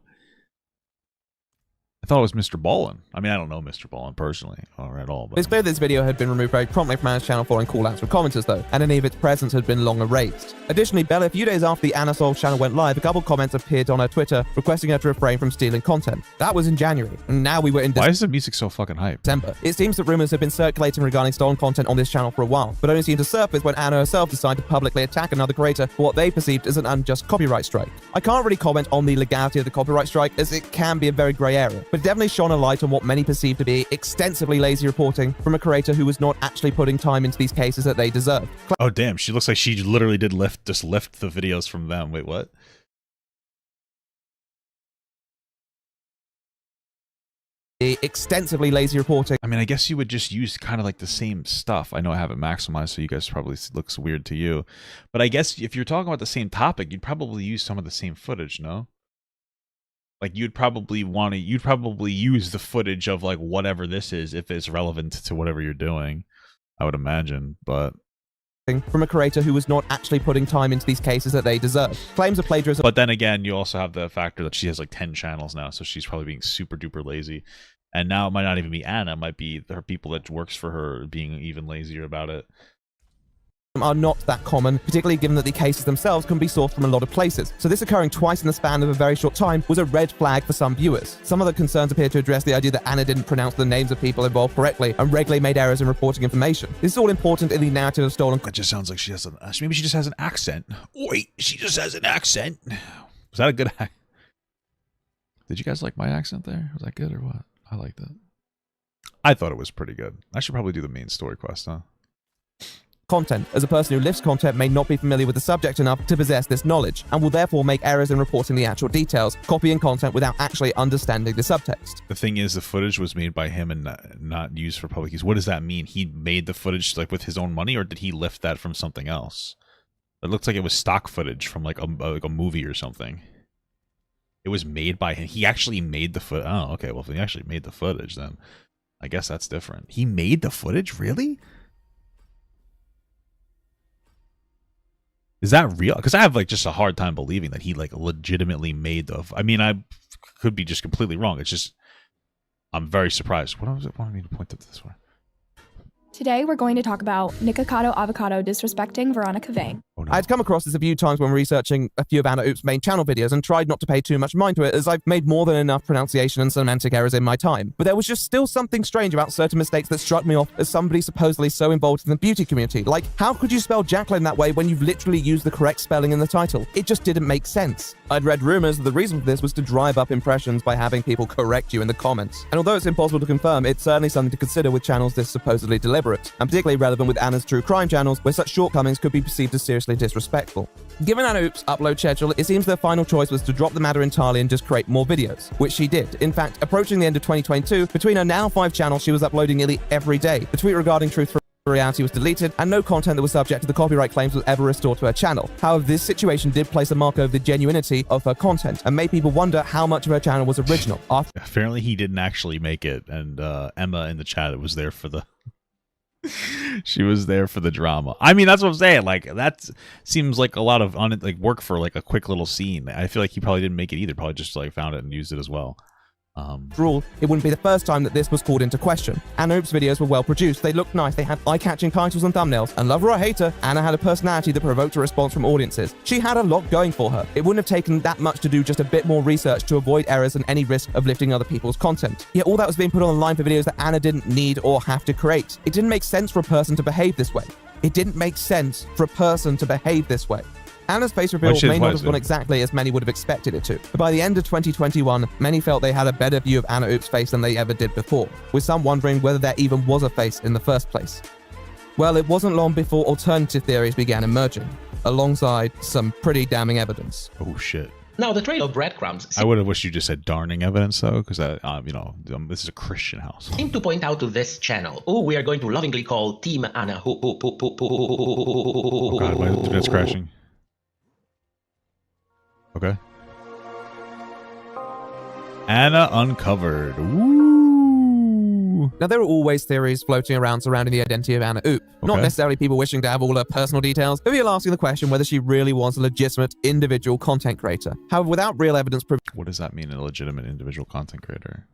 Speaker 1: I thought it was Mr. Ballin. I mean, I don't know Mr. Ballin personally or at all. But
Speaker 3: it's clear this video had been removed very promptly from Anna's channel following callouts from commenters, though, and any of its presence had been long erased. Additionally, Bella, a few days after the Anna Solves channel went live, a couple comments appeared on her Twitter requesting her to refrain from stealing content. That was in January, and now we were in
Speaker 1: Why is the music so fucking hype?
Speaker 3: December. It seems that rumors have been circulating regarding stolen content on this channel for a while, but only seemed to surface when Anna herself decided to publicly attack another creator for what they perceived as an unjust copyright strike. I can't really comment on the legality of the copyright strike, as it can be a very grey area, but it definitely shone a light on what many perceive to be extensively lazy reporting from a creator who was not actually putting time into these cases that they deserve.
Speaker 1: Oh damn, she looks like she literally did lift the videos from them. Wait, what?
Speaker 3: Extensively lazy reporting.
Speaker 1: I mean, I guess you would just use kind of like the same stuff. I know I have it maximized, so you guys probably looks weird to you. But I guess if you're talking about the same topic, you'd probably use some of the same footage, no? Like you'd probably use the footage of like whatever this is if it's relevant to whatever you're doing, I would imagine, but
Speaker 3: from a creator who was not actually putting time into these cases that they deserve. Claims of plagiarism.
Speaker 1: But then again, you also have the factor that she has like 10 channels now, so she's probably being super duper lazy. And now it might not even be Anna, it might be her people that works for her being even lazier about it.
Speaker 3: Are not that common, particularly given that the cases themselves can be sourced from a lot of places. So this occurring twice in the span of a very short time was a red flag for some viewers. Some other concerns appear to address the idea that Anna didn't pronounce the names of people involved correctly and regularly made errors in reporting information. This is all important in the narrative of stolen.
Speaker 1: It just sounds like she has maybe she just has an accent. Wait, she just has an accent. Was that a good accent? Did you guys like my accent there? Was that good or what? I liked it. I thought it was pretty good. I should probably do the main story quest, huh?
Speaker 3: Content, as a person who lifts content may not be familiar with the subject enough to possess this knowledge, and will therefore make errors in reporting the actual details, copying content without actually understanding the subtext.
Speaker 1: The thing is, the footage was made by him and not used for public use. What does that mean? He made the footage like with his own money, or did he lift that from something else? It looks like it was stock footage from like a movie or something. It was made by him. He actually made the footage. Oh, okay. Well, if he actually made the footage, then I guess that's different. He made the footage? Really? Is that real? Because I have like just a hard time believing that he like legitimately made the. I mean, I could be just completely wrong. It's just I'm very surprised. What was it wanting me to point at this way?
Speaker 8: Today, we're going to talk about Nikocado Avocado disrespecting Veronica Vang.
Speaker 3: Oh, no. I'd come across this a few times when researching a few of Anna Oop's main channel videos and tried not to pay too much mind to it, as I've made more than enough pronunciation and semantic errors in my time. But there was just still something strange about certain mistakes that struck me off as somebody supposedly so involved in the beauty community. Like, how could you spell Jacqueline that way when you've literally used the correct spelling in the title? It just didn't make sense. I'd read rumors that the reason for this was to drive up impressions by having people correct you in the comments. And although it's impossible to confirm, it's certainly something to consider with channels this supposedly deliberate, and particularly relevant with Anna's true crime channels, where such shortcomings could be perceived as seriously disrespectful. Given Anna Oop's upload schedule, it seems their final choice was to drop the matter entirely and just create more videos, which she did. In fact, approaching the end of 2022, between her now 5 channels, she was uploading nearly every day. The tweet regarding Truth for Reality was deleted, and no content that was subject to the copyright claims was ever restored to her channel. However, this situation did place a mark over the genuinity of her content, and made people wonder how much of her channel was original.
Speaker 1: Apparently he didn't actually make it, and Emma in the chat was there for the... She was there for the drama. I mean, that's what I'm saying. Like, that seems like a lot of work for like a quick little scene. I feel like he probably didn't make it either. Probably just like found it and used it as well.
Speaker 3: After all, it wouldn't be the first time that this was called into question. Anna Oop's videos were well produced, they looked nice, they had eye-catching titles and thumbnails, and love her or hate her, Anna had a personality that provoked a response from audiences. She had a lot going for her. It wouldn't have taken that much to do just a bit more research to avoid errors and any risk of lifting other people's content. Yet all that was being put on the line for videos that Anna didn't need or have to create. It didn't make sense for a person to behave this way. It didn't make sense for a person to behave this way. Anna's face reveal may not have gone exactly as many would have expected it to, but by the end of 2021, many felt they had a better view of Anna Oop's face than they ever did before, with some wondering whether there even was a face in the first place. Well, it wasn't long before alternative theories began emerging, alongside some pretty damning evidence.
Speaker 1: Oh shit.
Speaker 14: Now, the trail of breadcrumbs...
Speaker 1: I would have wished you just said darning evidence, though, because, this is a Christian house.
Speaker 14: ...seem to point out to this channel, who we are going to lovingly call Team Anna. Oh
Speaker 1: god, my internet's crashing. Okay. Anna uncovered. Woo!
Speaker 3: Now, there are always theories floating around surrounding the identity of Anna Oop. Not necessarily people wishing to have all her personal details, but people asking the question whether she really was a legitimate individual content creator. However, without real evidence...
Speaker 1: What does that mean, a legitimate individual content creator?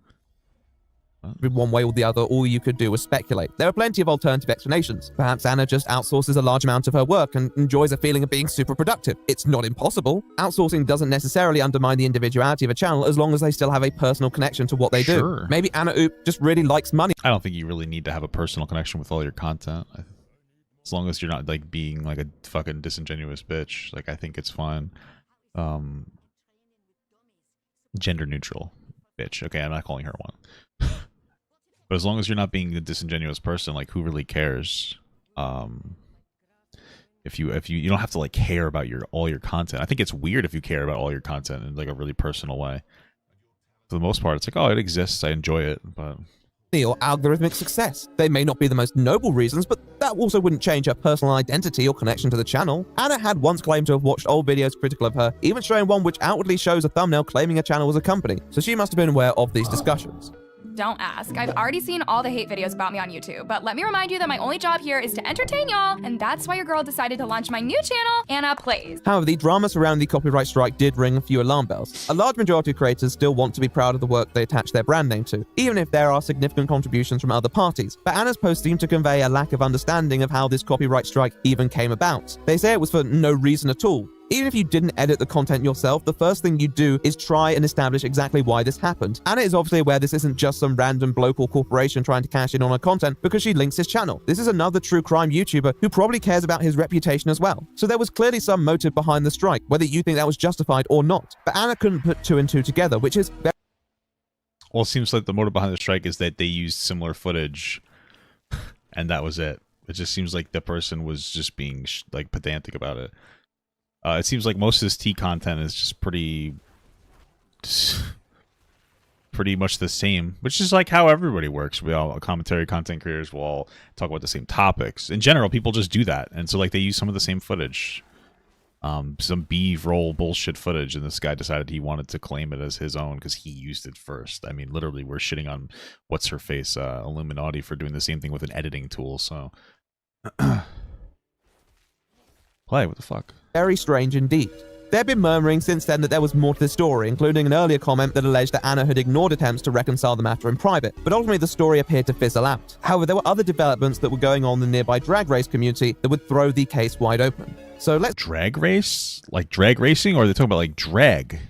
Speaker 3: One way or the other, all you could do was speculate. There are plenty of alternative explanations. Perhaps Anna just outsources a large amount of her work and enjoys a feeling of being super productive. It's not impossible. Outsourcing doesn't necessarily undermine the individuality of a channel as long as they still have a personal connection to what they do. Maybe Anna Oop just really likes money.
Speaker 1: I don't think you really need to have a personal connection with all your content. As long as you're not like being like a fucking disingenuous bitch. Like, I think it's fine. Gender neutral bitch. Okay, I'm not calling her one. But as long as you're not being a disingenuous person, like, who really cares? If you don't have to like care about all your content. I think it's weird if you care about all your content in like a really personal way. For the most part, it's like, oh, it exists, I enjoy it, but
Speaker 3: or algorithmic success. They may not be the most noble reasons, but that also wouldn't change her personal identity or connection to the channel. Anna had once claimed to have watched old videos critical of her, even showing one which outwardly shows a thumbnail claiming her channel was a company, so she must have been aware of these discussions.
Speaker 8: Don't ask. I've already seen all the hate videos about me on YouTube, but let me remind you that my only job here is to entertain y'all, and that's why your girl decided to launch my new channel, Anna Plays.
Speaker 3: However, the drama surrounding the copyright strike did ring a few alarm bells. A large majority of creators still want to be proud of the work they attach their brand name to, even if there are significant contributions from other parties. But Anna's posts seem to convey a lack of understanding of how this copyright strike even came about. They say it was for no reason at all. Even if you didn't edit the content yourself, the first thing you do is try and establish exactly why this happened. Anna is obviously aware this isn't just some random bloke or corporation trying to cash in on her content because she links his channel. This is another true crime YouTuber who probably cares about his reputation as well. So there was clearly some motive behind the strike, whether you think that was justified or not. But Anna couldn't put two and two together, which is very...
Speaker 1: Well, it seems like the motive behind the strike is that they used similar footage, and that was it. It just seems like the person was just being like pedantic about it. It seems like most of this tea content is just pretty much the same, which is like how everybody works. We all commentary content creators will all talk about the same topics. In general, people just do that, and so like they use some of the same footage, some B-roll bullshit footage, and this guy decided he wanted to claim it as his own because he used it first. I mean, literally, we're shitting on what's her face, Illuminati, for doing the same thing with an editing tool. So. Play, what the fuck?
Speaker 3: Very strange indeed. There have been murmuring since then that there was more to the story, including an earlier comment that alleged that Anna had ignored attempts to reconcile the matter in private, but ultimately the story appeared to fizzle out. However, there were other developments that were going on in the nearby drag race community that would throw the case wide open. So let's...
Speaker 1: Drag race? Like drag racing? Or are they talking about like drag?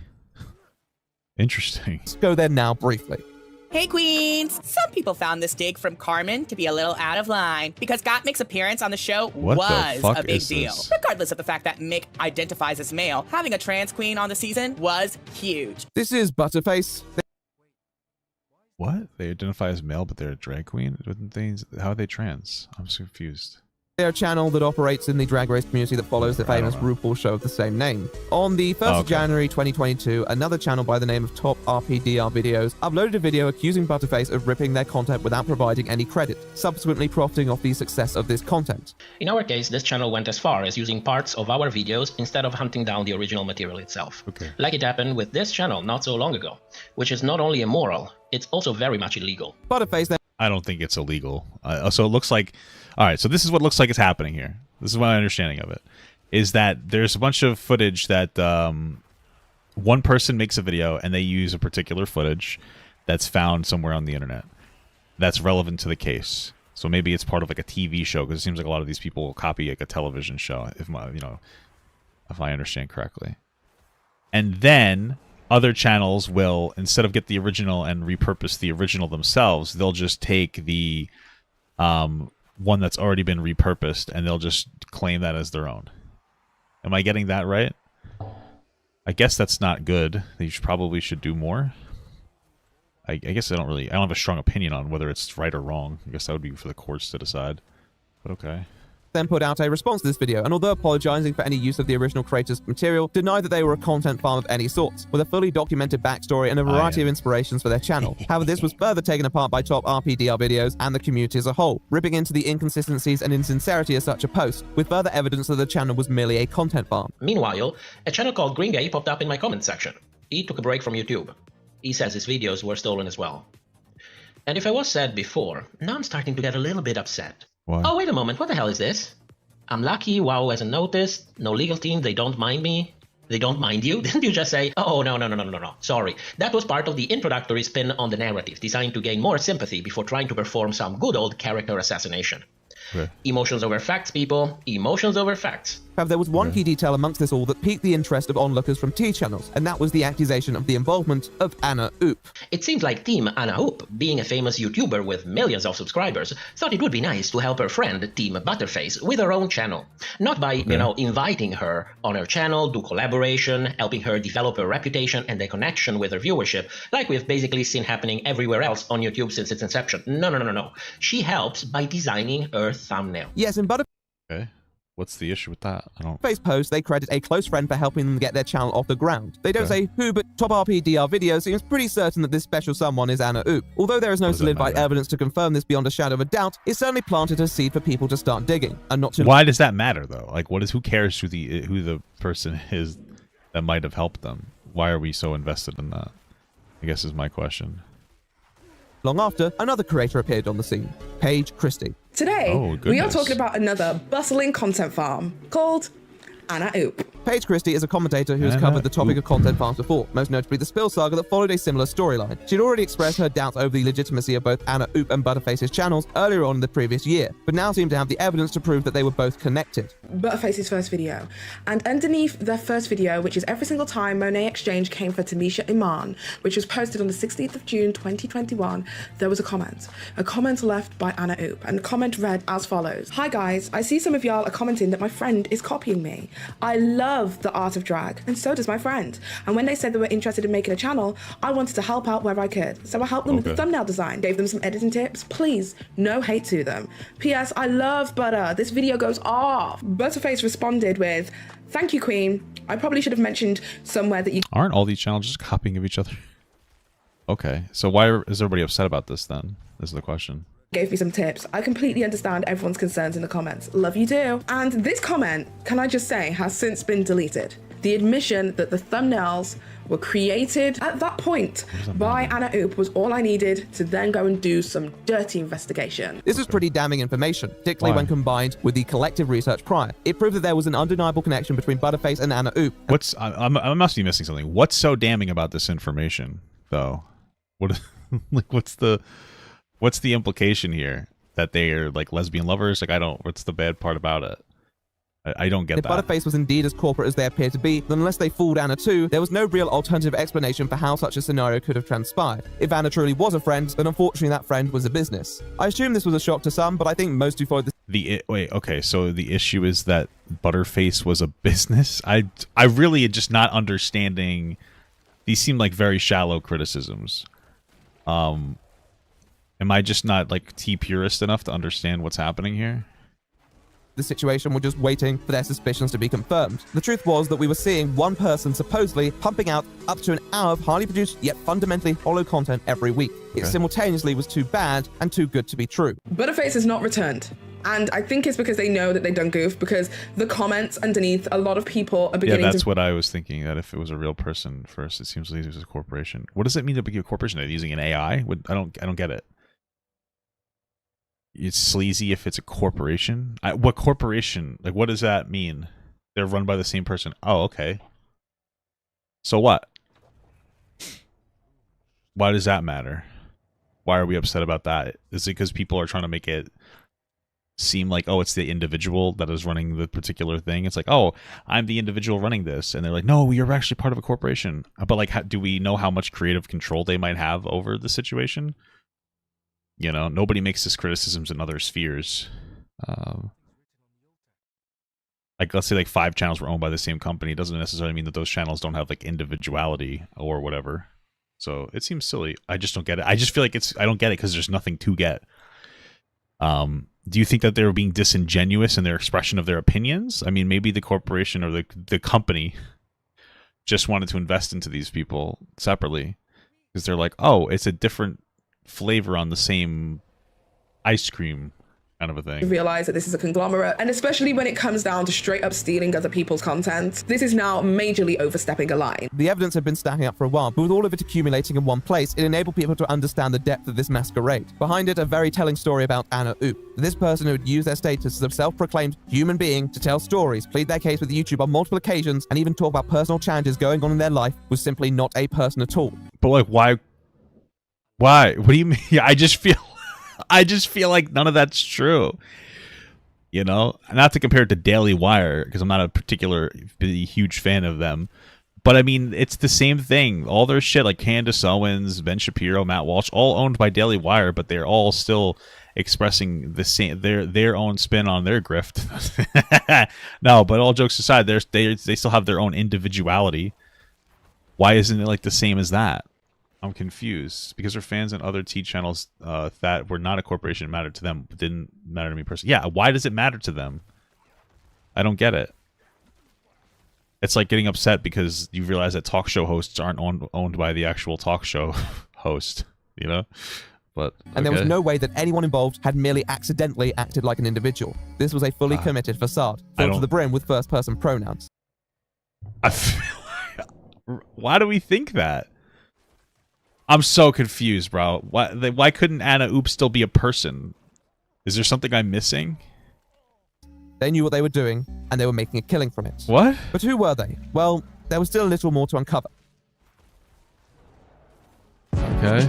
Speaker 1: Interesting.
Speaker 3: Let's go there now briefly.
Speaker 15: Hey Queens! Some people found this dig from Carmen to be a little out of line because Gottmik's appearance on the show was a big deal. Regardless of the fact that Mick identifies as male, having a trans queen on the season was huge.
Speaker 3: This is Butterface.
Speaker 1: What? They identify as male, but they're a drag queen? How are they trans? I'm so confused.
Speaker 3: They're a channel that operates in the drag race community that follows the famous RuPaul show of the same name. On the 1st of January 2022, another channel by the name of Top RPDR Videos uploaded a video accusing Butterface of ripping their content without providing any credit, subsequently profiting off the success of this content.
Speaker 14: In our case, this channel went as far as using parts of our videos instead of hunting down the original material itself. Like it happened with this channel not so long ago, which is not only immoral, it's also very much illegal.
Speaker 3: Butterface then...
Speaker 1: I don't think it's illegal. So it looks like... Alright, so this is what looks like it's happening here. This is my understanding of it. Is that there's a bunch of footage that one person makes a video and they use a particular footage that's found somewhere on the internet that's relevant to the case. So maybe it's part of like a TV show, because it seems like a lot of these people will copy like a television show, if I understand correctly. And then other channels will, instead of get the original and repurpose the original themselves, they'll just take the one that's already been repurposed and they'll just claim that as their own. Am I getting that right? I guess that's not good. They probably should do more. I guess I don't have a strong opinion on whether it's right or wrong. I guess that would be for the courts to decide. But okay.
Speaker 3: Then put out a response to this video, and although apologizing for any use of the original creators' material, denied that they were a content farm of any sort, with a fully documented backstory and a variety of inspirations for their channel. However, this was further taken apart by top RPDR videos and the community as a whole, ripping into the inconsistencies and insincerity of such a post, with further evidence that the channel was merely a content farm.
Speaker 14: Meanwhile, a channel called Green Gay popped up in my comment section. He took a break from YouTube. He says his videos were stolen as well. And if I was sad before, now I'm starting to get a little bit upset.
Speaker 1: Why?
Speaker 14: Oh, wait a moment, what the hell is this? I'm lucky, WoW hasn't noticed, no legal team, they don't mind me. They don't mind you? Didn't you just say, oh, no, sorry. That was part of the introductory spin on the narrative, designed to gain more sympathy before trying to perform some good old character assassination.
Speaker 1: Okay.
Speaker 14: Emotions over facts, people. Emotions over facts.
Speaker 3: However, there was one key detail amongst this all that piqued the interest of onlookers from T channels, and that was the accusation of the involvement of Anna Oop.
Speaker 14: It seems like Team Anna Oop, being a famous YouTuber with millions of subscribers, thought it would be nice to help her friend, Team Butterface, with her own channel. Not by, inviting her on her channel, do collaboration, helping her develop her reputation and a connection with her viewership, like we've basically seen happening everywhere else on YouTube since its inception. No. She helps by designing her thumbnail.
Speaker 3: Yes, and Butterface.
Speaker 1: Okay. What's the issue with that? I don't...
Speaker 3: Face post, they credit a close friend for helping them get their channel off the ground. They don't say who, but top RPDR video seems pretty certain that this special someone is Anna Oop. Although there is no solidified evidence to confirm this beyond a shadow of a doubt, it certainly planted a seed for people to start digging, and not to...
Speaker 1: Why does that matter though? Like, who cares who the person is that might have helped them? Why are we so invested in that? I guess is my question.
Speaker 3: Long after, another creator appeared on the scene, Paige Christie.
Speaker 6: Today, we are talking about another bustling content farm called Anna Oop.
Speaker 3: Paige Christie is a commentator who has covered the topic of content farms before, most notably the Spill saga that followed a similar storyline. She'd already expressed her doubts over the legitimacy of both Anna Oop and Butterface's channels earlier on in the previous year, but now seemed to have the evidence to prove that they were both connected.
Speaker 6: Butterface's first video, and underneath their first video, which is every single time Monet Exchange came for Tamisha Iman, which was posted on the 16th of June 2021, there was a comment left by Anna Oop, and the comment read as follows. Hi guys, I see some of y'all are commenting that my friend is copying me. I love the art of drag, and so does my friend. And when they said they were interested in making a channel, I wanted to help out where I could. So I helped them with the thumbnail design, gave them some editing tips. Please, no hate to them. P.S. I love Butter. This video goes off. Butterface responded with, thank you, Queen. I probably should have mentioned somewhere that you...
Speaker 1: Aren't all these channels just copying of each other? Okay, so why is everybody upset about this then? Is the question.
Speaker 6: Gave me some tips. I completely understand everyone's concerns in the comments. Love you too. And this comment, can I just say, has since been deleted. The admission that the thumbnails were created at that point by Anna Oop was all I needed to then go and do some dirty investigation.
Speaker 3: This was pretty damning information, particularly when combined with the collective research prior. It proved that there was an undeniable connection between Butterface and Anna Oop.
Speaker 1: I must be missing something. What's so damning about this information, though? What's the implication here? That they are like lesbian lovers? What's the bad part about it? I don't get that.
Speaker 3: If Butterface was indeed as corporate as they appear to be, then unless they fooled Anna too, there was no real alternative explanation for how such a scenario could have transpired. If Anna truly was a friend, then unfortunately that friend was a business. I assume this was a shock to some, but I think most who followed this...
Speaker 1: Okay, so the issue is that Butterface was a business? I really just not understanding... These seem like very shallow criticisms. Am I just not like T-purist enough to understand what's happening here?
Speaker 3: The situation were just waiting for their suspicions to be confirmed. The truth was that we were seeing one person supposedly pumping out up to an hour of highly produced yet fundamentally hollow content every week. It simultaneously was too bad and too good to be true.
Speaker 6: Butterface has not returned. And I think it's because they know that they done goof, because the comments underneath, a lot of people are beginning to...
Speaker 1: Yeah, that's what I was thinking, that if it was a real person first, it seems like it was a corporation. What does it mean to be a corporation? Are they using an AI? I don't get it. It's sleazy if it's a corporation. What corporation? Like, what does that mean? They're run by the same person. Oh, okay. So what? Why does that matter? Why are we upset about that? Is it because people are trying to make it seem like, oh, it's the individual that is running the particular thing? It's like, oh, I'm the individual running this. And they're like, no, you're actually part of a corporation. But like, do we know how much creative control they might have over the situation? You know, nobody makes this criticisms in other spheres. like let's say like 5 channels were owned by the same company, it doesn't necessarily mean that those channels don't have like individuality or whatever. So it seems silly. I just don't get it. I just feel like I don't get it because there's nothing to get. Do you think that they were being disingenuous in their expression of their opinions? I mean, maybe the corporation or the company just wanted to invest into these people separately because they're like, oh, it's a different flavor on the same ice cream kind of a thing.
Speaker 6: Realize that this is a conglomerate, and especially when it comes down to straight up stealing other people's content, this is now majorly overstepping a line.
Speaker 3: The evidence had been stacking up for a while, but with all of it accumulating in one place, it enabled people to understand the depth of this masquerade. Behind it, a very telling story about Anna Oop. This person who had used their status as a self-proclaimed human being to tell stories, plead their case with YouTube on multiple occasions, and even talk about personal challenges going on in their life, was simply not a person at all.
Speaker 1: But like, why? What do you mean? I just feel like none of that's true. You know, not to compare it to Daily Wire because I'm not a particularly huge fan of them, but I mean it's the same thing. All their shit, like Candace Owens, Ben Shapiro, Matt Walsh, all owned by Daily Wire, but they're all still expressing the same their own spin on their grift. No, but all jokes aside, they still have their own individuality. Why isn't it like the same as that? I'm confused because their fans and other T channels that were not a corporation mattered to them, but didn't matter to me personally. Yeah, why does it matter to them? I don't get it. It's like getting upset because you realize that talk show hosts aren't owned by the actual talk show host, you know? But
Speaker 3: and there was no way that anyone involved had merely accidentally acted like an individual. This was a fully committed facade, filled to the brim with first-person pronouns.
Speaker 1: I feel like, why do we think that? I'm so confused, bro. Why couldn't Anna Oop still be a person? Is there something I'm missing?
Speaker 3: They knew what they were doing, and they were making a killing from it.
Speaker 1: What?
Speaker 3: But who were they? Well, there was still a little more to uncover.
Speaker 1: Okay.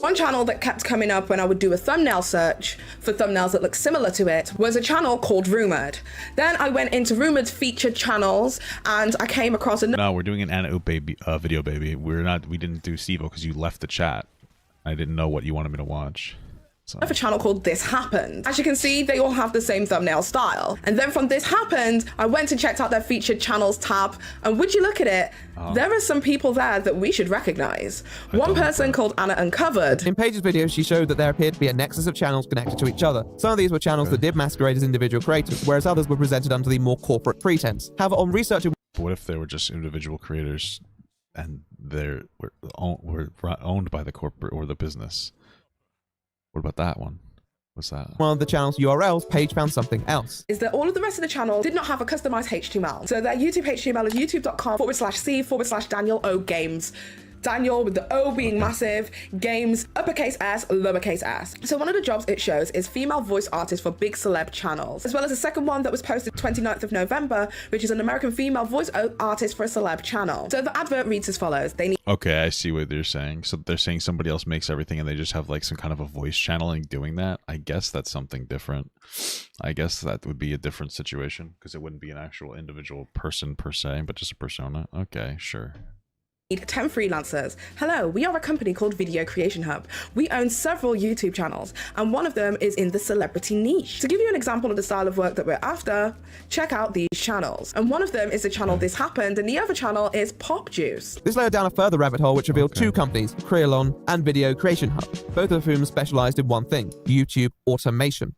Speaker 6: One channel that kept coming up when I would do a thumbnail search for thumbnails that looked similar to it was a channel called Rumored. Then I went into Rumored's featured channels and I came across another.
Speaker 1: No, we're doing an Anna Oop video, baby. We didn't do Stevo because you left the chat. I didn't know what you wanted me to watch.
Speaker 6: Another channel called This Happened. As you can see, they all have the same thumbnail style. And then from This Happened, I went and checked out their featured channels tab, and would you look at it, there are some people there that we should recognize. One person called Anna Uncovered.
Speaker 3: In Paige's video, she showed that there appeared to be a nexus of channels connected to each other. Some of these were channels that did masquerade as individual creators, whereas others were presented under the more corporate pretense. However, on researching...
Speaker 1: What if they were just individual creators and they were owned by the corporate or the business? What about that one? What's that?
Speaker 3: One of the channel's URLs, Paige found something else.
Speaker 6: Is that all of the rest of the channel did not have a customized HTML. So their YouTube HTML is youtube.com/c/Daniel O Games. Daniel with the O being massive, Games, uppercase S, lowercase s. So one of the jobs it shows is female voice artist for big celeb channels, as well as a second one that was posted 29th of November, which is an American female voice artist for a celeb channel. So the advert reads as follows. They need...
Speaker 1: Okay, I see what they're saying. So they're saying somebody else makes everything and they just have like some kind of a voice channeling doing that. I guess that's something different. I guess that would be a different situation because it wouldn't be an actual individual person per se, but just a persona. Okay, sure.
Speaker 6: 10 freelancers. Hello, we are a company called Video Creation Hub. We own several YouTube channels, and one of them is in the celebrity niche. To give you an example of the style of work that we're after, check out these channels. And one of them is the channel This Happened, and the other channel is Pop Juice.
Speaker 3: This led down a further rabbit hole which revealed two companies, Crealon and Video Creation Hub, both of whom specialized in one thing, YouTube automation.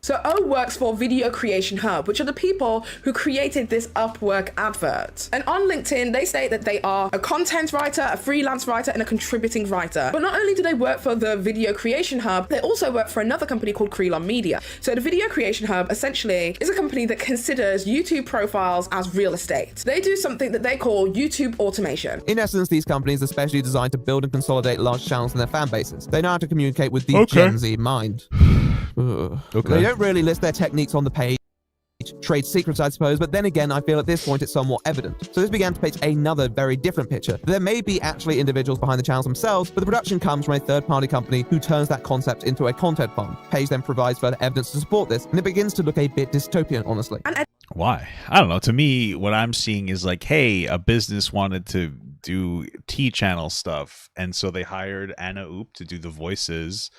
Speaker 6: So O works for Video Creation Hub, which are the people who created this Upwork advert. And on LinkedIn, they state that they are a content writer, a freelance writer, and a contributing writer. But not only do they work for the Video Creation Hub, they also work for another company called Crealon Media. So the Video Creation Hub essentially is a company that considers YouTube profiles as real estate. They do something that they call YouTube automation.
Speaker 3: In essence, these companies are specially designed to build and consolidate large channels in their fan bases. They know how to communicate with the Gen Z mind. They don't really list their techniques on the page, trade secrets I suppose, but then again I feel at this point it's somewhat evident. So this began to paint another very different picture. There may be actually individuals behind the channels themselves, but the production comes from a third-party company who turns that concept into a content farm. Paige then provides further evidence to support this, and it begins to look a bit dystopian, honestly.
Speaker 1: Why? I don't know. To me, what I'm seeing is like, hey, a business wanted to do T-channel stuff, and so they hired Anna Oop to do the voices.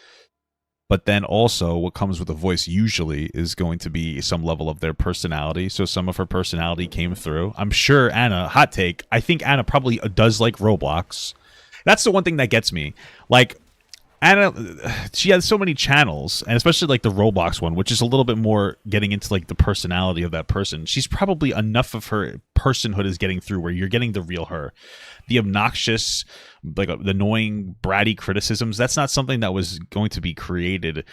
Speaker 1: But then also what comes with a voice usually is going to be some level of their personality. So some of her personality came through. I'm sure Anna, hot take, I think Anna probably does like Roblox. That's the one thing that gets me. Like, Anna, she has so many channels, and especially like the Roblox one, which is a little bit more getting into like the personality of that person. She's probably enough of her personhood is getting through where you're getting the real her. The obnoxious, like the annoying, bratty criticisms, that's not something that was going to be created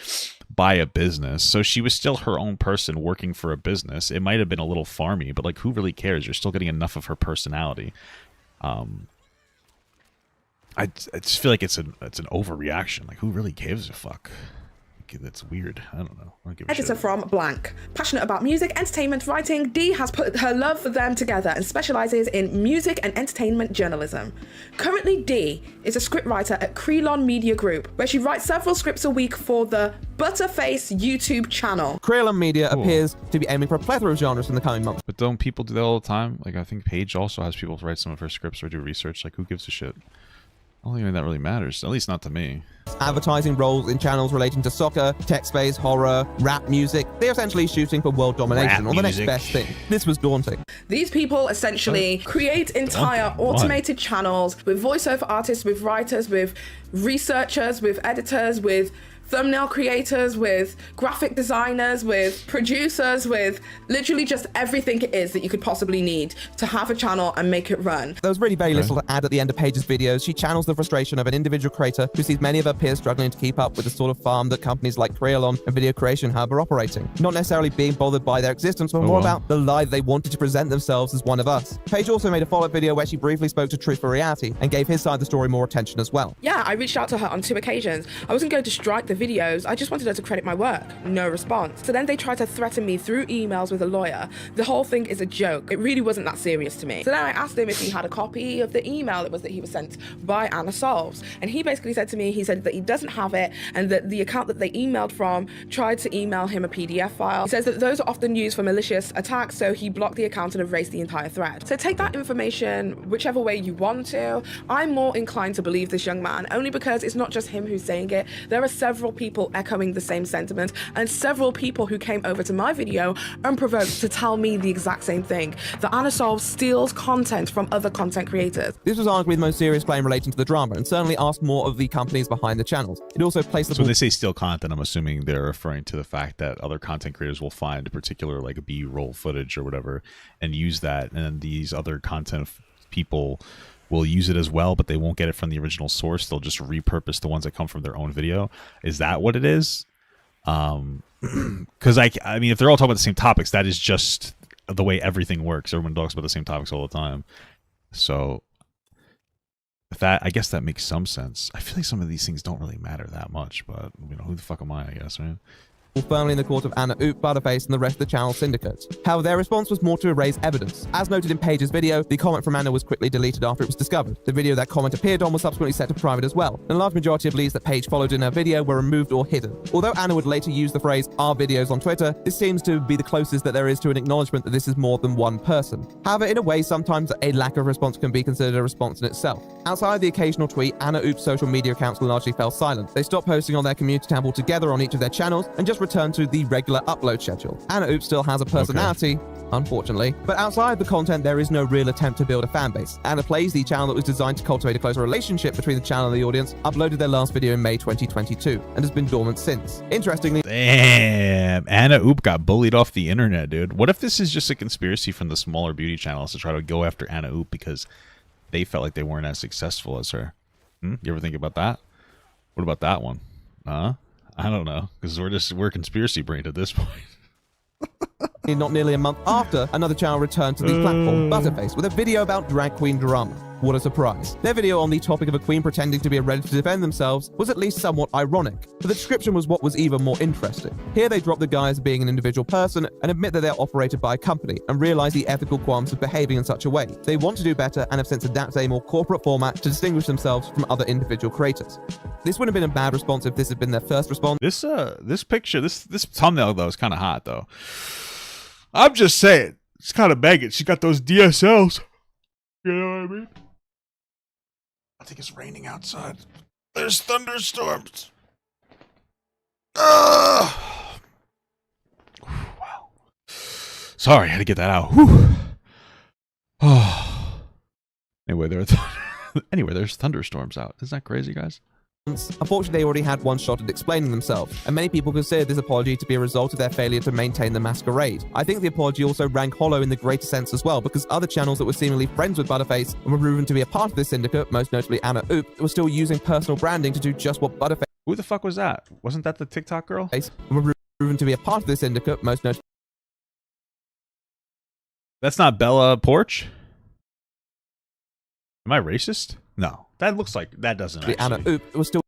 Speaker 1: by a business. So she was still her own person working for a business. It might have been a little farmy, but like who really cares? You're still getting enough of her personality. I just feel like it's an overreaction. Like, who really gives a fuck? That's weird. I don't know. I don't give a
Speaker 6: Editor
Speaker 1: shit.
Speaker 6: from Blank. Passionate about music, entertainment, writing, Dee has put her love for them together and specializes in music and entertainment journalism. Currently, Dee is a scriptwriter at Creelon Media Group, where she writes several scripts a week for the Butterface YouTube channel.
Speaker 3: Creelon Media appears to be aiming for a plethora of genres in the coming months.
Speaker 1: But don't people do that all the time? Like, I think Paige also has people to write some of her scripts or do research. Like, who gives a shit? I don't think that really matters, at least not to me.
Speaker 3: Advertising roles in channels relating to soccer, tech-based, horror, rap music. They're essentially shooting for world domination or the next best thing. This was daunting.
Speaker 6: These people essentially create entire automated channels with voiceover artists, with writers, with researchers, with editors, with thumbnail creators, with graphic designers, with producers, with literally just everything it is that you could possibly need to have a channel and make it run.
Speaker 3: There was really very little to add at the end of Paige's videos. She channels the frustration of an individual creator who sees many of her peers struggling to keep up with the sort of farm that companies like Creelon and Video Creation Hub are operating. Not necessarily being bothered by their existence, but more about the lie they wanted to present themselves as one of us. Paige also made a follow-up video where she briefly spoke to Truth for Reality and gave his side of the story more attention as well.
Speaker 6: Yeah, I reached out to her on 2 occasions. I wasn't going to strike the videos, I just wanted her to credit my work. No response. So then they tried to threaten me through emails with a lawyer. The whole thing is a joke. It really wasn't that serious to me. So then I asked him if he had a copy of the email it was that he was sent by Anna Solves. And he basically said to me, he said that he doesn't have it and that the account that they emailed from tried to email him a PDF file. He says that those are often used for malicious attacks, so he blocked the account and erased the entire thread. So take that information whichever way you want to. I'm more inclined to believe this young man, only because it's not just him who's saying it. There are several people echoing the same sentiment and several people who came over to my video unprovoked to tell me the exact same thing, that Anna Solves steals content from other content creators.
Speaker 3: This was arguably the most serious claim relating to the drama and certainly asked more of the companies behind the channels. It also placed the...
Speaker 1: So when they say steal content, I'm assuming they're referring to the fact that other content creators will find particular like B-roll footage or whatever and use that, and these other content people will use it as well, but they won't get it from the original source. They'll just repurpose the ones that come from their own video. Is that what it is? Because I mean, if they're all talking about the same topics, that is just the way everything works. Everyone talks about the same topics all the time. So that, I guess that makes some sense. I feel like some of these things don't really matter that much, but you know, who the fuck am I guess, right?
Speaker 3: Firmly in the court of Anna Oop, Butterface, and the rest of the channel syndicates. However, their response was more to erase evidence. As noted in Paige's video, the comment from Anna was quickly deleted after it was discovered. The video that comment appeared on was subsequently set to private as well, and a large majority of leads that Paige followed in her video were removed or hidden. Although Anna would later use the phrase "our videos" on Twitter, this seems to be the closest that there is to an acknowledgement that this is more than one person. However, in a way, sometimes a lack of response can be considered a response in itself. Outside the occasional tweet, Anna Oop's social media accounts largely fell silent. They stopped posting on their community tab altogether on each of their channels and just returned to the regular upload schedule. Anna Oop still has a personality, unfortunately, but outside the content there is no real attempt to build a fan base. Anna Plays, the channel that was designed to cultivate a closer relationship between the channel and the audience, uploaded their last video in May 2022 and has been dormant since. Interestingly,
Speaker 1: damn, Anna Oop got bullied off the internet, dude. What if this is just a conspiracy from the smaller beauty channels to try to go after Anna Oop because they felt like they weren't as successful as her? You ever think about that? What about that one? I don't know, because we're conspiracy brained at this point.
Speaker 3: Not nearly a month after, another channel returned to the platform, Butterface, with a video about drag queen drama. What a surprise. Their video on the topic of a queen pretending to be a Reddit to defend themselves was at least somewhat ironic, but the description was what was even more interesting. Here they drop the guy as being an individual person and admit that they're operated by a company and realize the ethical qualms of behaving in such a way. They want to do better and have since adapted a more corporate format to distinguish themselves from other individual creators. This wouldn't have been a bad response if this had been their first response.
Speaker 1: This picture, this thumbnail though is kind of hot though. I'm just saying, it's kind of banging. She got those DSLs. You know what I mean? I think it's raining outside. There's thunderstorms. Wow. Sorry, I had to get that out. Whew. Oh. Anyway, there's thunderstorms out. Isn't that crazy, guys?
Speaker 3: Unfortunately, they already had one shot at explaining themselves, and many people consider this apology to be a result of their failure to maintain the masquerade. I think the apology also rang hollow in the greater sense as well, because other channels that were seemingly friends with Butterface and were proven to be a part of this syndicate, most notably Anna Oop, were still using personal branding to do just what Butterface...
Speaker 1: Who the fuck was that? Wasn't that the TikTok girl?
Speaker 3: ...were proven to be a part of this syndicate, most notably...
Speaker 1: That's not Bella Porch? Am I racist? No. That looks like... That doesn't actually...
Speaker 3: Anna Oop was still...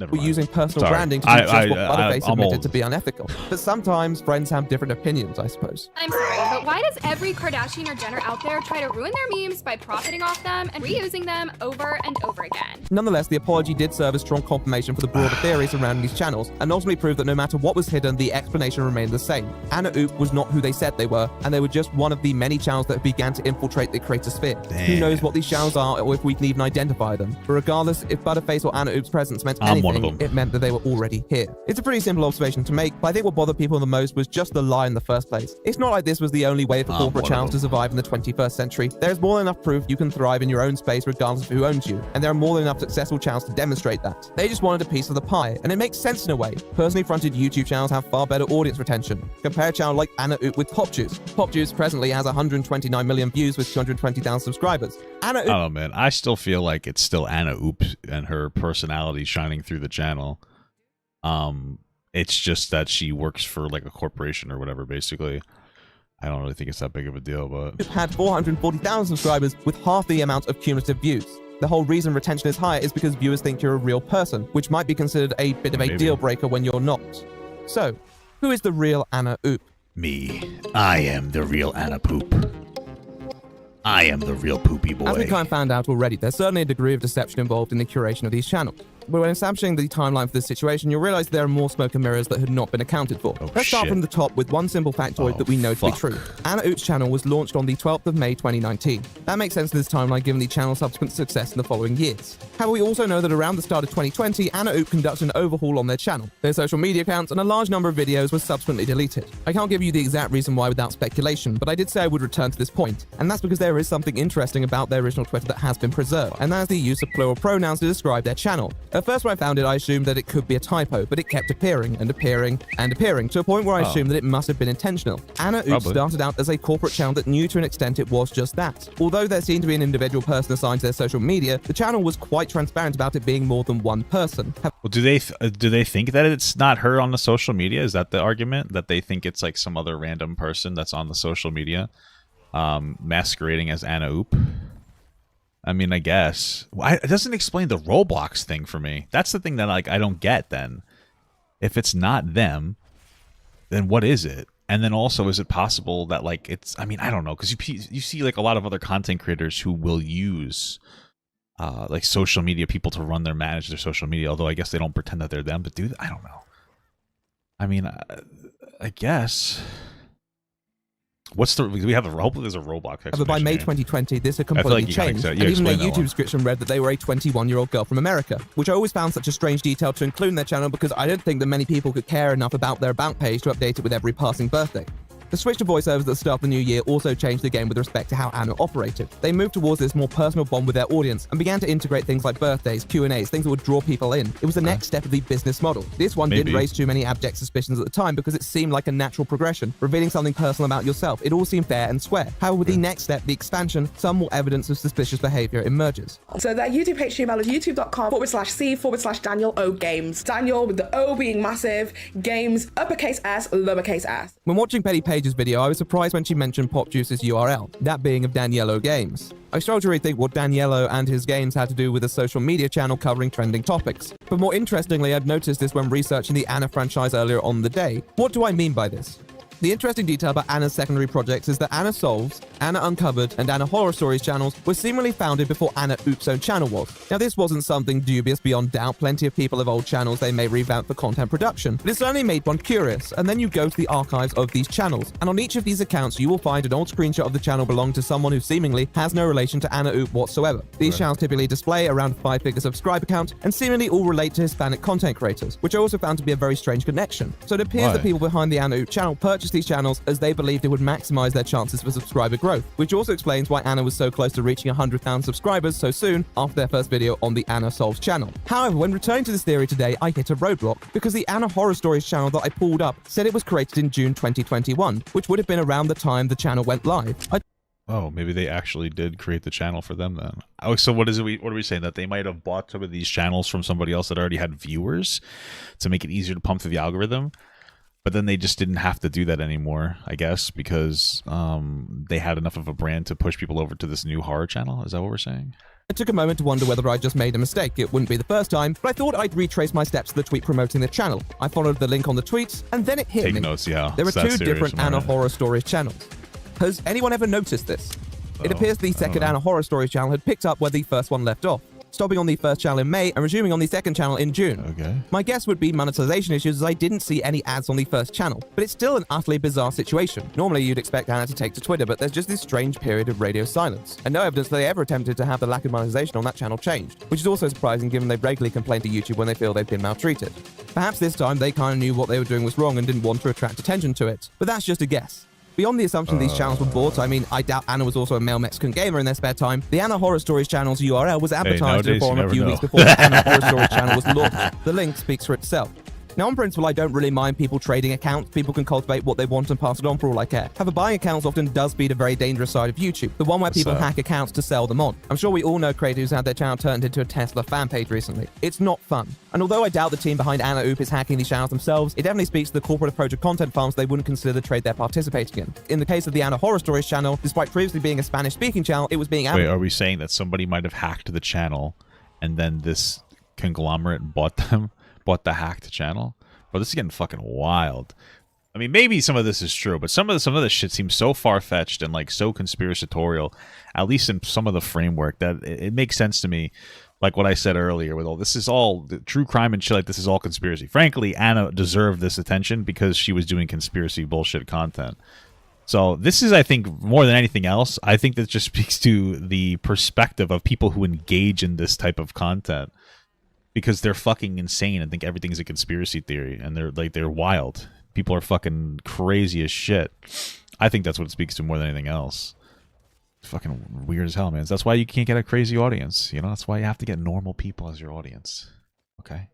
Speaker 1: Never
Speaker 3: We're
Speaker 1: mind.
Speaker 3: using personal
Speaker 1: Sorry.
Speaker 3: branding to do just what
Speaker 1: I'm
Speaker 3: Butterface admitted
Speaker 1: old.
Speaker 3: to be unethical. But sometimes friends have different opinions, I suppose.
Speaker 16: I'm sorry, but why does every Kardashian or Jenner out there try to ruin their memes by profiting off them and reusing them over and over again?
Speaker 3: Nonetheless, the apology did serve as strong confirmation for the broader theories surrounding these channels, and ultimately proved that no matter what was hidden, the explanation remained the same. Anna Oop was not who they said they were, and they were just one of the many channels that began to infiltrate the creator sphere. Who knows what these channels are, or if we can even identify them. But regardless, if Butterface or Anna Oop's presence meant anything, it meant that they were already here. It's a pretty simple observation to make, but I think what bothered people the most was just the lie in the first place. It's not like this was the only way for corporate channels to survive in the 21st century. There's more than enough proof you can thrive in your own space regardless of who owns you, and there are more than enough successful channels to demonstrate that. They just wanted a piece of the pie, and it makes sense in a way. Personally fronted YouTube channels have far better audience retention. Compare a channel like Anna Oop with Pop Juice. Pop Juice presently has 129 million views with 220,000 subscribers. Anna Oop...
Speaker 1: I don't know, man. I still feel like it's still Anna Oop and her personality shining through the channel. It's just that she works for like a corporation or whatever, basically. I don't really think it's that big of a deal, but...
Speaker 3: had 440,000 subscribers with half the amount of cumulative views. The whole reason retention is higher is because viewers think you're a real person, which might be considered a bit of a deal breaker when you're not. So, who is the real Anna Oop?
Speaker 13: Me. I am the real Anna Poop. I am the real poopy boy.
Speaker 3: As we kind of found out already, there's certainly a degree of deception involved in the curation of these channels. But when establishing the timeline for this situation, you'll realize there are more smoke and mirrors that had not been accounted for. Let's start from the top with one simple factoid that we know to be true. Anna Oop's channel was launched on the 12th of May 2019. That makes sense in this timeline given the channel's subsequent success in the following years. However, we also know that around the start of 2020, Anna Oop conducted an overhaul on their channel. Their social media accounts and a large number of videos were subsequently deleted. I can't give you the exact reason why without speculation, but I did say I would return to this point, and that's because there is something interesting about their original Twitter that has been preserved, and that is the use of plural pronouns to describe their channel. At first when I found it, I assumed that it could be a typo, but it kept appearing and appearing and appearing to a point where I assumed that it must have been intentional. Anna Oop started out as a corporate channel that knew to an extent it was just that. Although there seemed to be an individual person assigned to their social media, the channel was quite transparent about it being more than one person.
Speaker 1: Well, do they think that it's not her on the social media? Is that the argument, that they think it's like some other random person that's on the social media masquerading as Anna Oop? I mean, I guess. It doesn't explain the Roblox thing for me. That's the thing that like I don't get then. If it's not them, then what is it? And then also, is it possible that like it's, I mean, I don't know, because you see like a lot of other content creators who will use like social media people to manage their social media, although I guess they don't pretend that they're them, but I don't know. I mean, I guess... hopefully there's a Roblox explanation.
Speaker 3: But by May 2020, this had completely changed, and even their YouTube description read that they were a 21-year-old girl from America, which I always found such a strange detail to include in their channel because I don't think that many people could care enough about their About page to update it with every passing birthday. The switch to voiceovers at the start of the new year also changed the game with respect to how Anna operated. They moved towards this more personal bond with their audience and began to integrate things like birthdays, Q&As, things that would draw people in. It was the next step of the business model. This one didn't raise too many abject suspicions at the time because it seemed like a natural progression, revealing something personal about yourself. It all seemed fair and square. However, with the next step, the expansion, some more evidence of suspicious behavior emerges.
Speaker 6: So their YouTube HTML is youtube.com/c/Daniel O Games. Daniel with the O being massive, Games, uppercase S, lowercase s.
Speaker 3: When watching Petty Page's video, I was surprised when she mentioned Pop Juice's URL, that being of Daniello Games. I struggled to rethink what Daniello and his games had to do with a social media channel covering trending topics. But more interestingly, I'd noticed this when researching the Anna franchise earlier on the day. What do I mean by this? The interesting detail about Anna's secondary projects is that Anna Solves, Anna Uncovered, and Anna Horror Stories channels were seemingly founded before Anna Oop's own channel was. Now, this wasn't something dubious beyond doubt. Plenty of people have old channels they may revamp for content production, but it certainly made one curious. And then you go to the archives of these channels, and on each of these accounts, you will find an old screenshot of the channel belonging to someone who seemingly has no relation to Anna Oop whatsoever. These channels typically display around a 5-figure subscriber count, and seemingly all relate to Hispanic content creators, which I also found to be a very strange connection. So it appears that people behind the Anna Oop channel purchased these channels as they believed it would maximize their chances for subscriber growth, which also explains why Anna was so close to reaching 100,000 subscribers so soon after their first video on the Anna Solves channel. However, when returning to this theory today, I hit a roadblock because the Anna Horror Stories channel that I pulled up said it was created in June 2021, which would have been around the time the channel went live.
Speaker 1: Oh, maybe they actually did create the channel for them then. Oh, so what are we saying? That they might have bought some of these channels from somebody else that already had viewers to make it easier to pump through the algorithm? But then they just didn't have to do that anymore, I guess, because they had enough of a brand to push people over to this new horror channel. Is that what we're saying?
Speaker 3: I took a moment to wonder whether I just made a mistake. It wouldn't be the first time, but I thought I'd retrace my steps to the tweet promoting the channel. I followed the link on the tweet, and then it hit me.
Speaker 1: Take notes, yeah.
Speaker 3: There are two different Anna Horror Stories channels. Has anyone ever noticed this? It appears the second Anna Horror Stories channel had picked up where the first one left off, stopping on the first channel in May and resuming on the second channel in June.
Speaker 1: Okay.
Speaker 3: My guess would be monetization issues, as I didn't see any ads on the first channel, but it's still an utterly bizarre situation. Normally you'd expect Anna to take to Twitter, but there's just this strange period of radio silence, and no evidence that they ever attempted to have the lack of monetization on that channel changed, which is also surprising given they regularly complain to YouTube when they feel they've been maltreated. Perhaps this time they kind of knew what they were doing was wrong and didn't want to attract attention to it, but that's just a guess. Beyond the assumption these channels were bought, I mean, I doubt Anna was also a male Mexican gamer in their spare time. The Anna Horror Stories channel's URL was advertised in a forum a few weeks before the Anna Horror Stories channel was launched. The link speaks for itself. Now, on principle, I don't really mind people trading accounts. People can cultivate what they want and pass it on for all I care. However, buying accounts often does feed a very dangerous side of YouTube, the one where people hack accounts to sell them on. I'm sure we all know creators who had their channel turned into a Tesla fan page recently. It's not fun. And although I doubt the team behind Anna Oop is hacking these channels themselves, it definitely speaks to the corporate approach of content farms they wouldn't consider the trade they're participating in. In the case of the Anna Horror Stories channel, despite previously being a Spanish-speaking channel, it was being...
Speaker 1: Wait, are we saying that somebody might have hacked the channel and then this conglomerate bought the hacked channel? Bro, this is getting fucking wild. I mean, maybe some of this is true, but some of this shit seems so far-fetched and like so conspiratorial, at least in some of the framework, that it makes sense to me. Like what I said earlier, with all this is all the true crime and shit, like this is all conspiracy. Frankly, Anna deserved this attention because she was doing conspiracy bullshit content. So this is, I think, more than anything else, I think that just speaks to the perspective of people who engage in this type of content. Because they're fucking insane and think everything's a conspiracy theory, and they're wild. People are fucking crazy as shit. I think that's what it speaks to more than anything else. It's fucking weird as hell, man. That's why you can't get a crazy audience. You know, that's why you have to get normal people as your audience. Okay.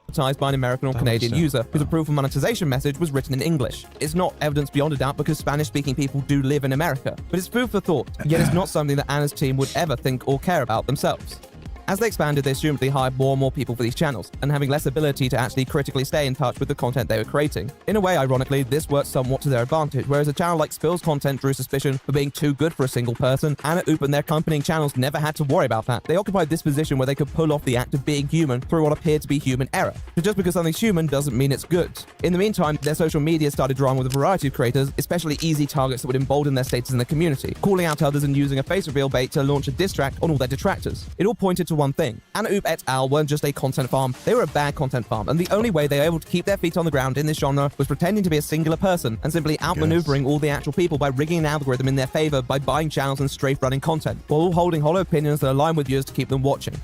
Speaker 3: Advertised by an American or Canadian user whose approval monetization message was written in English. It's not evidence beyond a doubt because Spanish-speaking people do live in America, but it's food for thought. Yet it's not something that Anna's team would ever think or care about themselves. As they expanded, they assumedly hired more and more people for these channels, and having less ability to actually critically stay in touch with the content they were creating. In a way, ironically, this worked somewhat to their advantage, whereas a channel like Spill's content drew suspicion for being too good for a single person, Anna Oop and their accompanying channels never had to worry about that. They occupied this position where they could pull off the act of being human through what appeared to be human error. But just because something's human doesn't mean it's good. In the meantime, their social media started drawing with a variety of creators, especially easy targets that would embolden their status in the community, calling out others and using a face reveal bait to launch a diss track on all their detractors. It all pointed to one thing. Anna Oop et al. Weren't just a content farm, they were a bad content farm, and the only way they were able to keep their feet on the ground in this genre was pretending to be a singular person and simply outmaneuvering all the actual people by rigging an algorithm in their favor by buying channels and strafe-running content, while all holding hollow opinions that align with yours to keep them watching.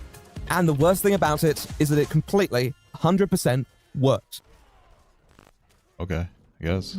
Speaker 3: And the worst thing about it is that it completely, 100% worked.
Speaker 1: Okay, I guess.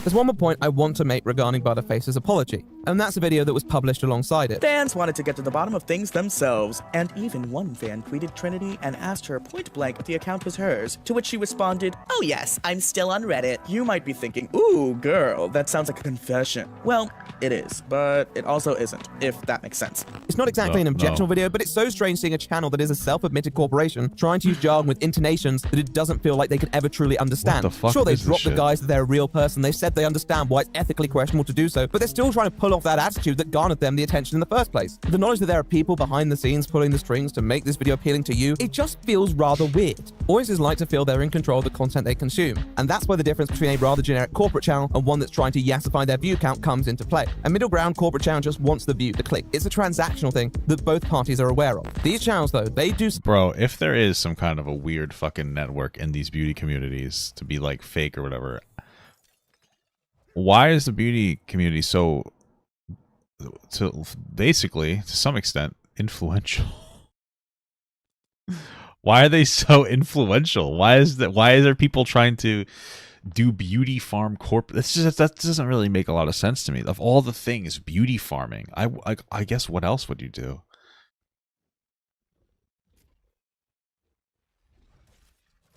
Speaker 3: There's one more point I want to make regarding Butterface's apology, and that's a video that was published alongside it.
Speaker 15: Fans wanted to get to the bottom of things themselves, and even one fan tweeted Trinity and asked her point blank if the account was hers, to which she responded, "Oh yes, I'm still on Reddit." You might be thinking, ooh, girl, that sounds like a confession. Well,
Speaker 17: it is, but it also isn't, if that makes sense.
Speaker 3: It's not exactly an objectionable video, but it's so strange seeing a channel that is a self-admitted corporation trying to use jargon with intonations that it doesn't feel like they can ever truly understand.
Speaker 1: What the fuck
Speaker 3: sure, they
Speaker 1: is this
Speaker 3: dropped the
Speaker 1: shit?
Speaker 3: guys that they're a real person. They said they understand why it's ethically questionable to do so, but they're still trying to pull off that attitude that garnered them the attention in the first place. The knowledge that there are people behind the scenes pulling the strings to make this video appealing to you, it just feels rather weird. Audiences like to feel they're in control of the content they consume, and that's where the difference between a rather generic corporate channel and one that's trying to yassify their view count comes into play. A middle ground corporate channel just wants the view to click. It's a transactional thing that both parties are aware of. These channels, though, they do...
Speaker 1: Bro, if there is some kind of a weird fucking network in these beauty communities to be like fake or whatever, why is the beauty community so, basically, to some extent, influential? Why are they so influential? Why is there people trying to do beauty farm that doesn't really make a lot of sense to me. Of all the things, beauty farming. I guess what else would you do?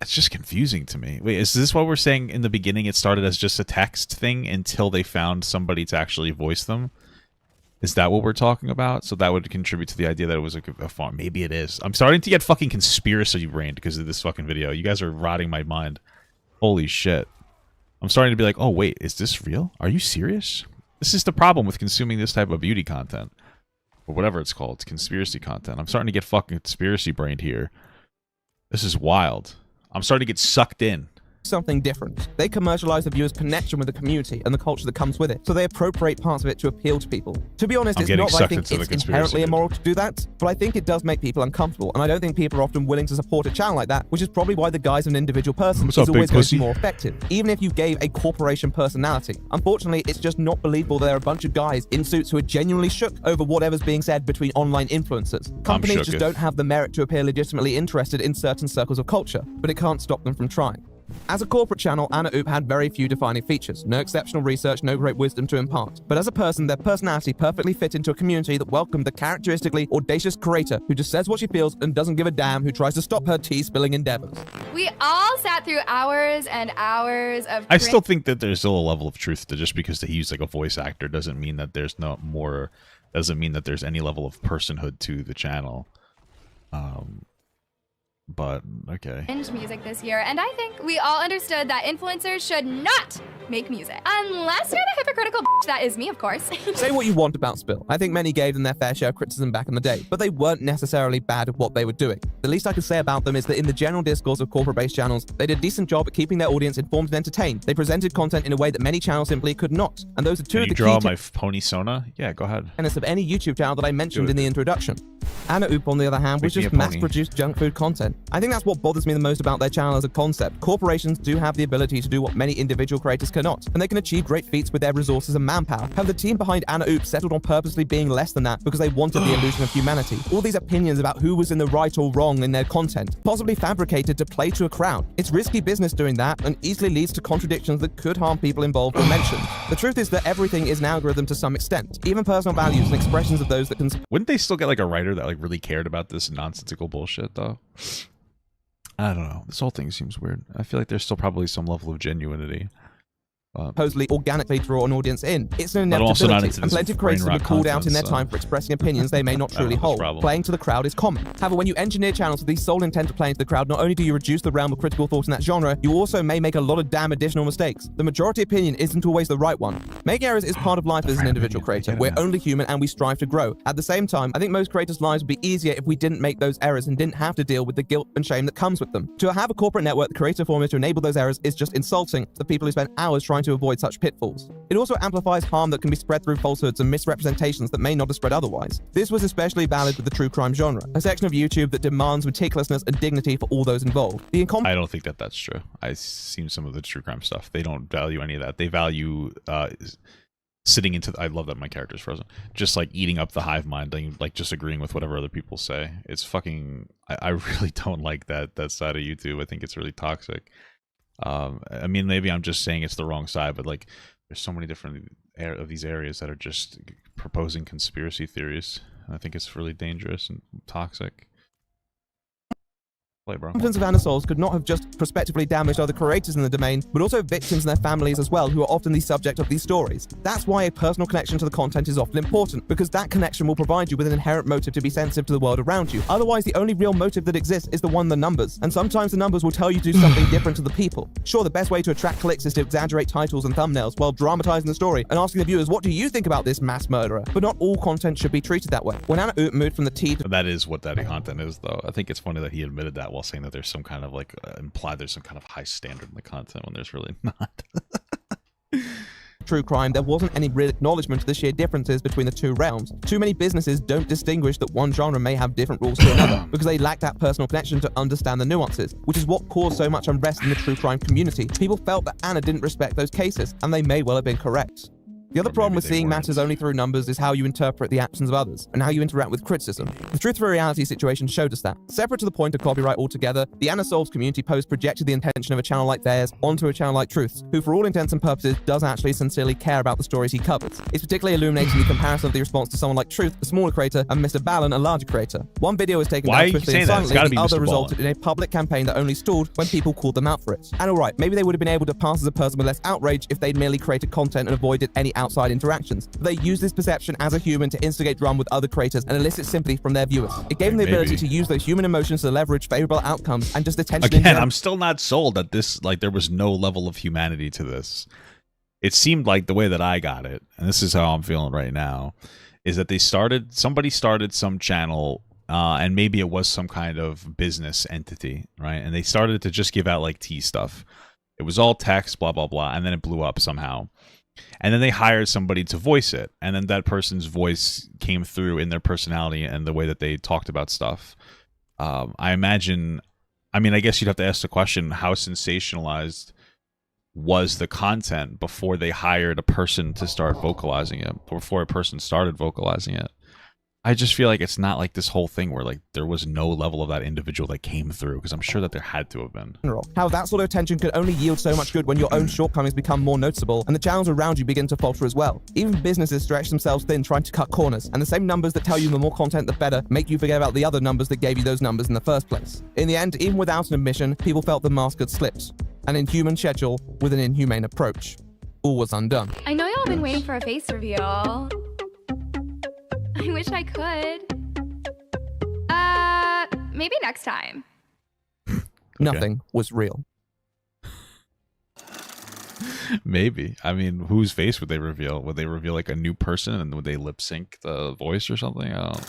Speaker 1: It's just confusing to me. Wait, is this what we're saying in the beginning? It started as just a text thing until they found somebody to actually voice them? Is that what we're talking about? So that would contribute to the idea that it was a farm. Maybe it is. I'm starting to get fucking conspiracy brained because of this fucking video. You guys are rotting my mind. Holy shit. I'm starting to be like, oh wait, is this real? Are you serious? This is the problem with consuming this type of beauty content. Or whatever it's called. It's conspiracy content. I'm starting to get fucking conspiracy brained here. This is wild. I'm starting to get sucked in.
Speaker 3: Something different. They commercialize the viewer's connection with the community and the culture that comes with it, so they appropriate parts of it to appeal to people. To be honest, it's not that I think it's inherently immoral to do that, but I think it does make people uncomfortable, and I don't think people are often willing to support a channel like that, which is probably why the guise of an individual person is always going to be more effective, even if you gave a corporation personality. Unfortunately, it's just not believable that there are a bunch of guys in suits who are genuinely shook over whatever's being said between online influencers. Companies just don't have the merit to appear legitimately interested in certain circles of culture, but it can't stop them from trying. As a corporate channel, Anna Oop had very few defining features, no exceptional research, no great wisdom to impart. But as a person, their personality perfectly fit into a community that welcomed the characteristically audacious creator who just says what she feels and doesn't give a damn, who tries to stop her tea-spilling endeavors.
Speaker 16: We all sat through hours and hours of...
Speaker 1: I still think that there's still a level of truth to just because he's like a voice actor doesn't mean that there's not more, doesn't mean that there's any level of personhood to the channel. But okay.
Speaker 16: Music this year, and I think we all understood that influencers should not make music. Unless you're the hypocritical bitch that is me, of course.
Speaker 3: Say what you want about Spill. I think many gave them their fair share of criticism back in the day, but they weren't necessarily bad at what they were doing. The least I could say about them is that in the general discourse of corporate-based channels, they did a decent job at keeping their audience informed and entertained. They presented content in a way that many channels simply could not. And those are two of the key...
Speaker 1: Can you draw my pony Sona? Yeah, go ahead.
Speaker 3: ...of any YouTube channel that I mentioned in the introduction. Anna Oop, on the other hand, was just mass-produced junk food content. I think that's what bothers me the most about their channel as a concept. Corporations do have the ability to do what many individual creators cannot, and they can achieve great feats with their resources and manpower. However, the team behind Anna Oop settled on purposely being less than that because they wanted the illusion of humanity. All these opinions about who was in the right or wrong in their content, possibly fabricated to play to a crowd. It's risky business doing that, and easily leads to contradictions that could harm people involved or mentioned. The truth is that everything is an algorithm to some extent, even personal values and expressions of those that can...
Speaker 1: Wouldn't they still get like a writer that like really cared about this nonsensical bullshit though? I don't know. This whole thing seems weird. I feel like there's still probably some level of genuinity.
Speaker 3: Supposedly organically draw an audience in. It's an inevitability, and plenty of creators will be called out in their time for expressing opinions they may not truly hold. Playing to the crowd is common. However, when you engineer channels with the sole intent of playing to the crowd, not only do you reduce the realm of critical thought in that genre, you also may make a lot of damn additional mistakes. The majority opinion isn't always the right one. Making errors is part of life as an individual creator. We're only human and we strive to grow. At the same time, I think most creators' lives would be easier if we didn't make those errors and didn't have to deal with the guilt and shame that comes with them. To have a corporate network that creates a formula to enable those errors is just insulting to the people who spend hours trying to avoid such pitfalls. It also amplifies harm that can be spread through falsehoods and misrepresentations that may not have spread otherwise. This was especially valid with the true crime genre, a section of YouTube that demands meticulousness and dignity for all those involved.
Speaker 1: I don't think that that's true. I've seen some of the true crime stuff. They don't value any of that. They value sitting into... I love that my character's frozen. Just like eating up the hive mind, like just agreeing with whatever other people say. It's fucking... I really don't like that side of YouTube. I think it's really toxic. I mean, maybe I'm just saying it's the wrong side, but like there's so many different of these areas that are just proposing conspiracy theories. I think it's really dangerous and toxic. Play, bro.
Speaker 3: Competence of Anasols could not have just prospectively damaged other creators in the domain, but also victims and their families as well, who are often the subject of these stories. That's why a personal connection to the content is often important, because that connection will provide you with an inherent motive to be sensitive to the world around you. Otherwise, the only real motive that exists is the one, the numbers. And sometimes the numbers will tell you to do something different to the people. Sure, the best way to attract clicks is to exaggerate titles and thumbnails while dramatizing the story and asking the viewers, what do you think about this mass murderer? But not all content should be treated that way. When Anna Oop moved from the T to...
Speaker 1: That is what daddy content is, though. I think it's funny that he admitted that while saying that there's some kind of like implied there's some kind of high standard in the content when there's really not.
Speaker 3: True crime, there wasn't any real acknowledgement of the sheer differences between the two realms. Too many businesses don't distinguish that one genre may have different rules to another because they lack that personal connection to understand the nuances, which is what caused so much unrest in the true crime community. People felt that Anna didn't respect those cases, and they may well have been correct. The other problem with seeing matters only through numbers is how you interpret the actions of others, and how you interact with criticism. The Truth for Reality situation showed us that. Separate to the point of copyright altogether, the Anna Solves community post projected the intention of a channel like theirs onto a channel like Truth's, who for all intents and purposes does actually sincerely care about the stories he covers. It's particularly illuminating the comparison of the response to someone like Truth, a smaller creator, and Mr. Ballon, a larger creator. One video was taken down swiftly and silently, the other resulted in a public campaign that only stalled when people called them out for it. And alright, maybe they would have been able to pass as a person with less outrage if they'd merely created content and avoided any outside interactions. They use this perception as a human to instigate drama with other creators and elicit sympathy from their viewers. It gave them the ability to use those human emotions to leverage favorable outcomes and just attention.
Speaker 1: Again, I'm still not sold that this, like, there was no level of humanity to this. It seemed like the way that I got it, and this is how I'm feeling right now, is that somebody started some channel, and maybe it was some kind of business entity, right? And they started to just give out like tea stuff. It was all text, blah, blah, blah, and then it blew up somehow. And then they hired somebody to voice it, and then that person's voice came through in their personality and the way that they talked about stuff. I imagine, I mean, I guess you'd have to ask the question, how sensationalized was the content before they hired a person to start vocalizing it, or before a person started vocalizing it? I just feel like it's not like this whole thing where like there was no level of that individual that came through, because I'm sure that there had to have been.
Speaker 3: How that sort of attention could only yield so much good when your own shortcomings become more noticeable and the channels around you begin to falter as well. Even businesses stretch themselves thin trying to cut corners, and the same numbers that tell you the more content the better make you forget about the other numbers that gave you those numbers in the first place. In the end, even without an admission, people felt the mask had slipped. An inhuman schedule with an inhumane approach. All was undone.
Speaker 16: I know y'all been waiting for a face reveal. I wish I could. Maybe next time.
Speaker 3: Nothing was real.
Speaker 1: Maybe. I mean, whose face would they reveal? Would they reveal like a new person, and would they lip sync the voice or something? I don't know.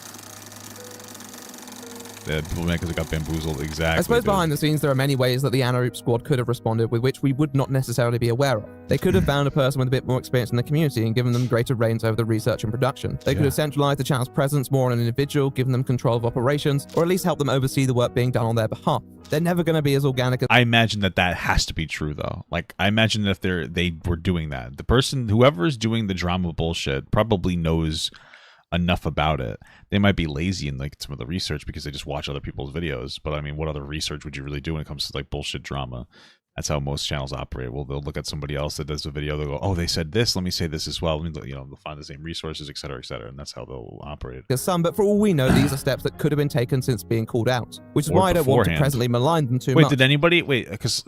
Speaker 1: Yeah, people because it got bamboozled. Exactly.
Speaker 3: I suppose behind the scenes there are many ways that the Anna Oop squad could have responded with which we would not necessarily be aware of. They could have found a person with a bit more experience in the community and given them greater reins over the research and production. They could have centralized the channel's presence more on an individual, given them control of operations, or at least help them oversee the work being done on their behalf. They're never going to be as organic as...
Speaker 1: I imagine that has to be true, though. Like, I imagine that if they were doing that, the person, whoever is doing the drama bullshit, probably knows enough about it. They might be lazy in like some of the research because they just watch other people's videos, but I mean, what other research would you really do when it comes to like bullshit drama? That's how most channels operate. Well, they'll look at somebody else that does a video, they'll go, oh, they said this, let me say this as well. Let me, they'll find the same resources, etc., and that's how they'll operate.
Speaker 3: There's some, but for all we know, these are steps that could have been taken since being called out, which is why I don't want to presently malign them too much.
Speaker 1: Wait, did anybody, because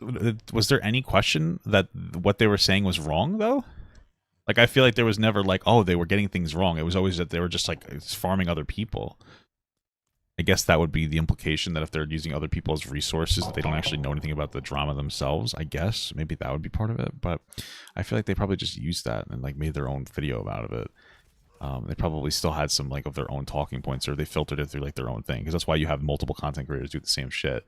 Speaker 1: was there any question that what they were saying was wrong, though? Like, I feel like there was never like, oh, they were getting things wrong. It was always that they were just like farming other people. I guess that would be the implication, that if they're using other people as resources, that they don't actually know anything about the drama themselves. I guess maybe that would be part of it. But I feel like they probably just used that and like made their own video out of it. They probably still had some like of their own talking points, or they filtered it through like their own thing. Because that's why you have multiple content creators do the same shit.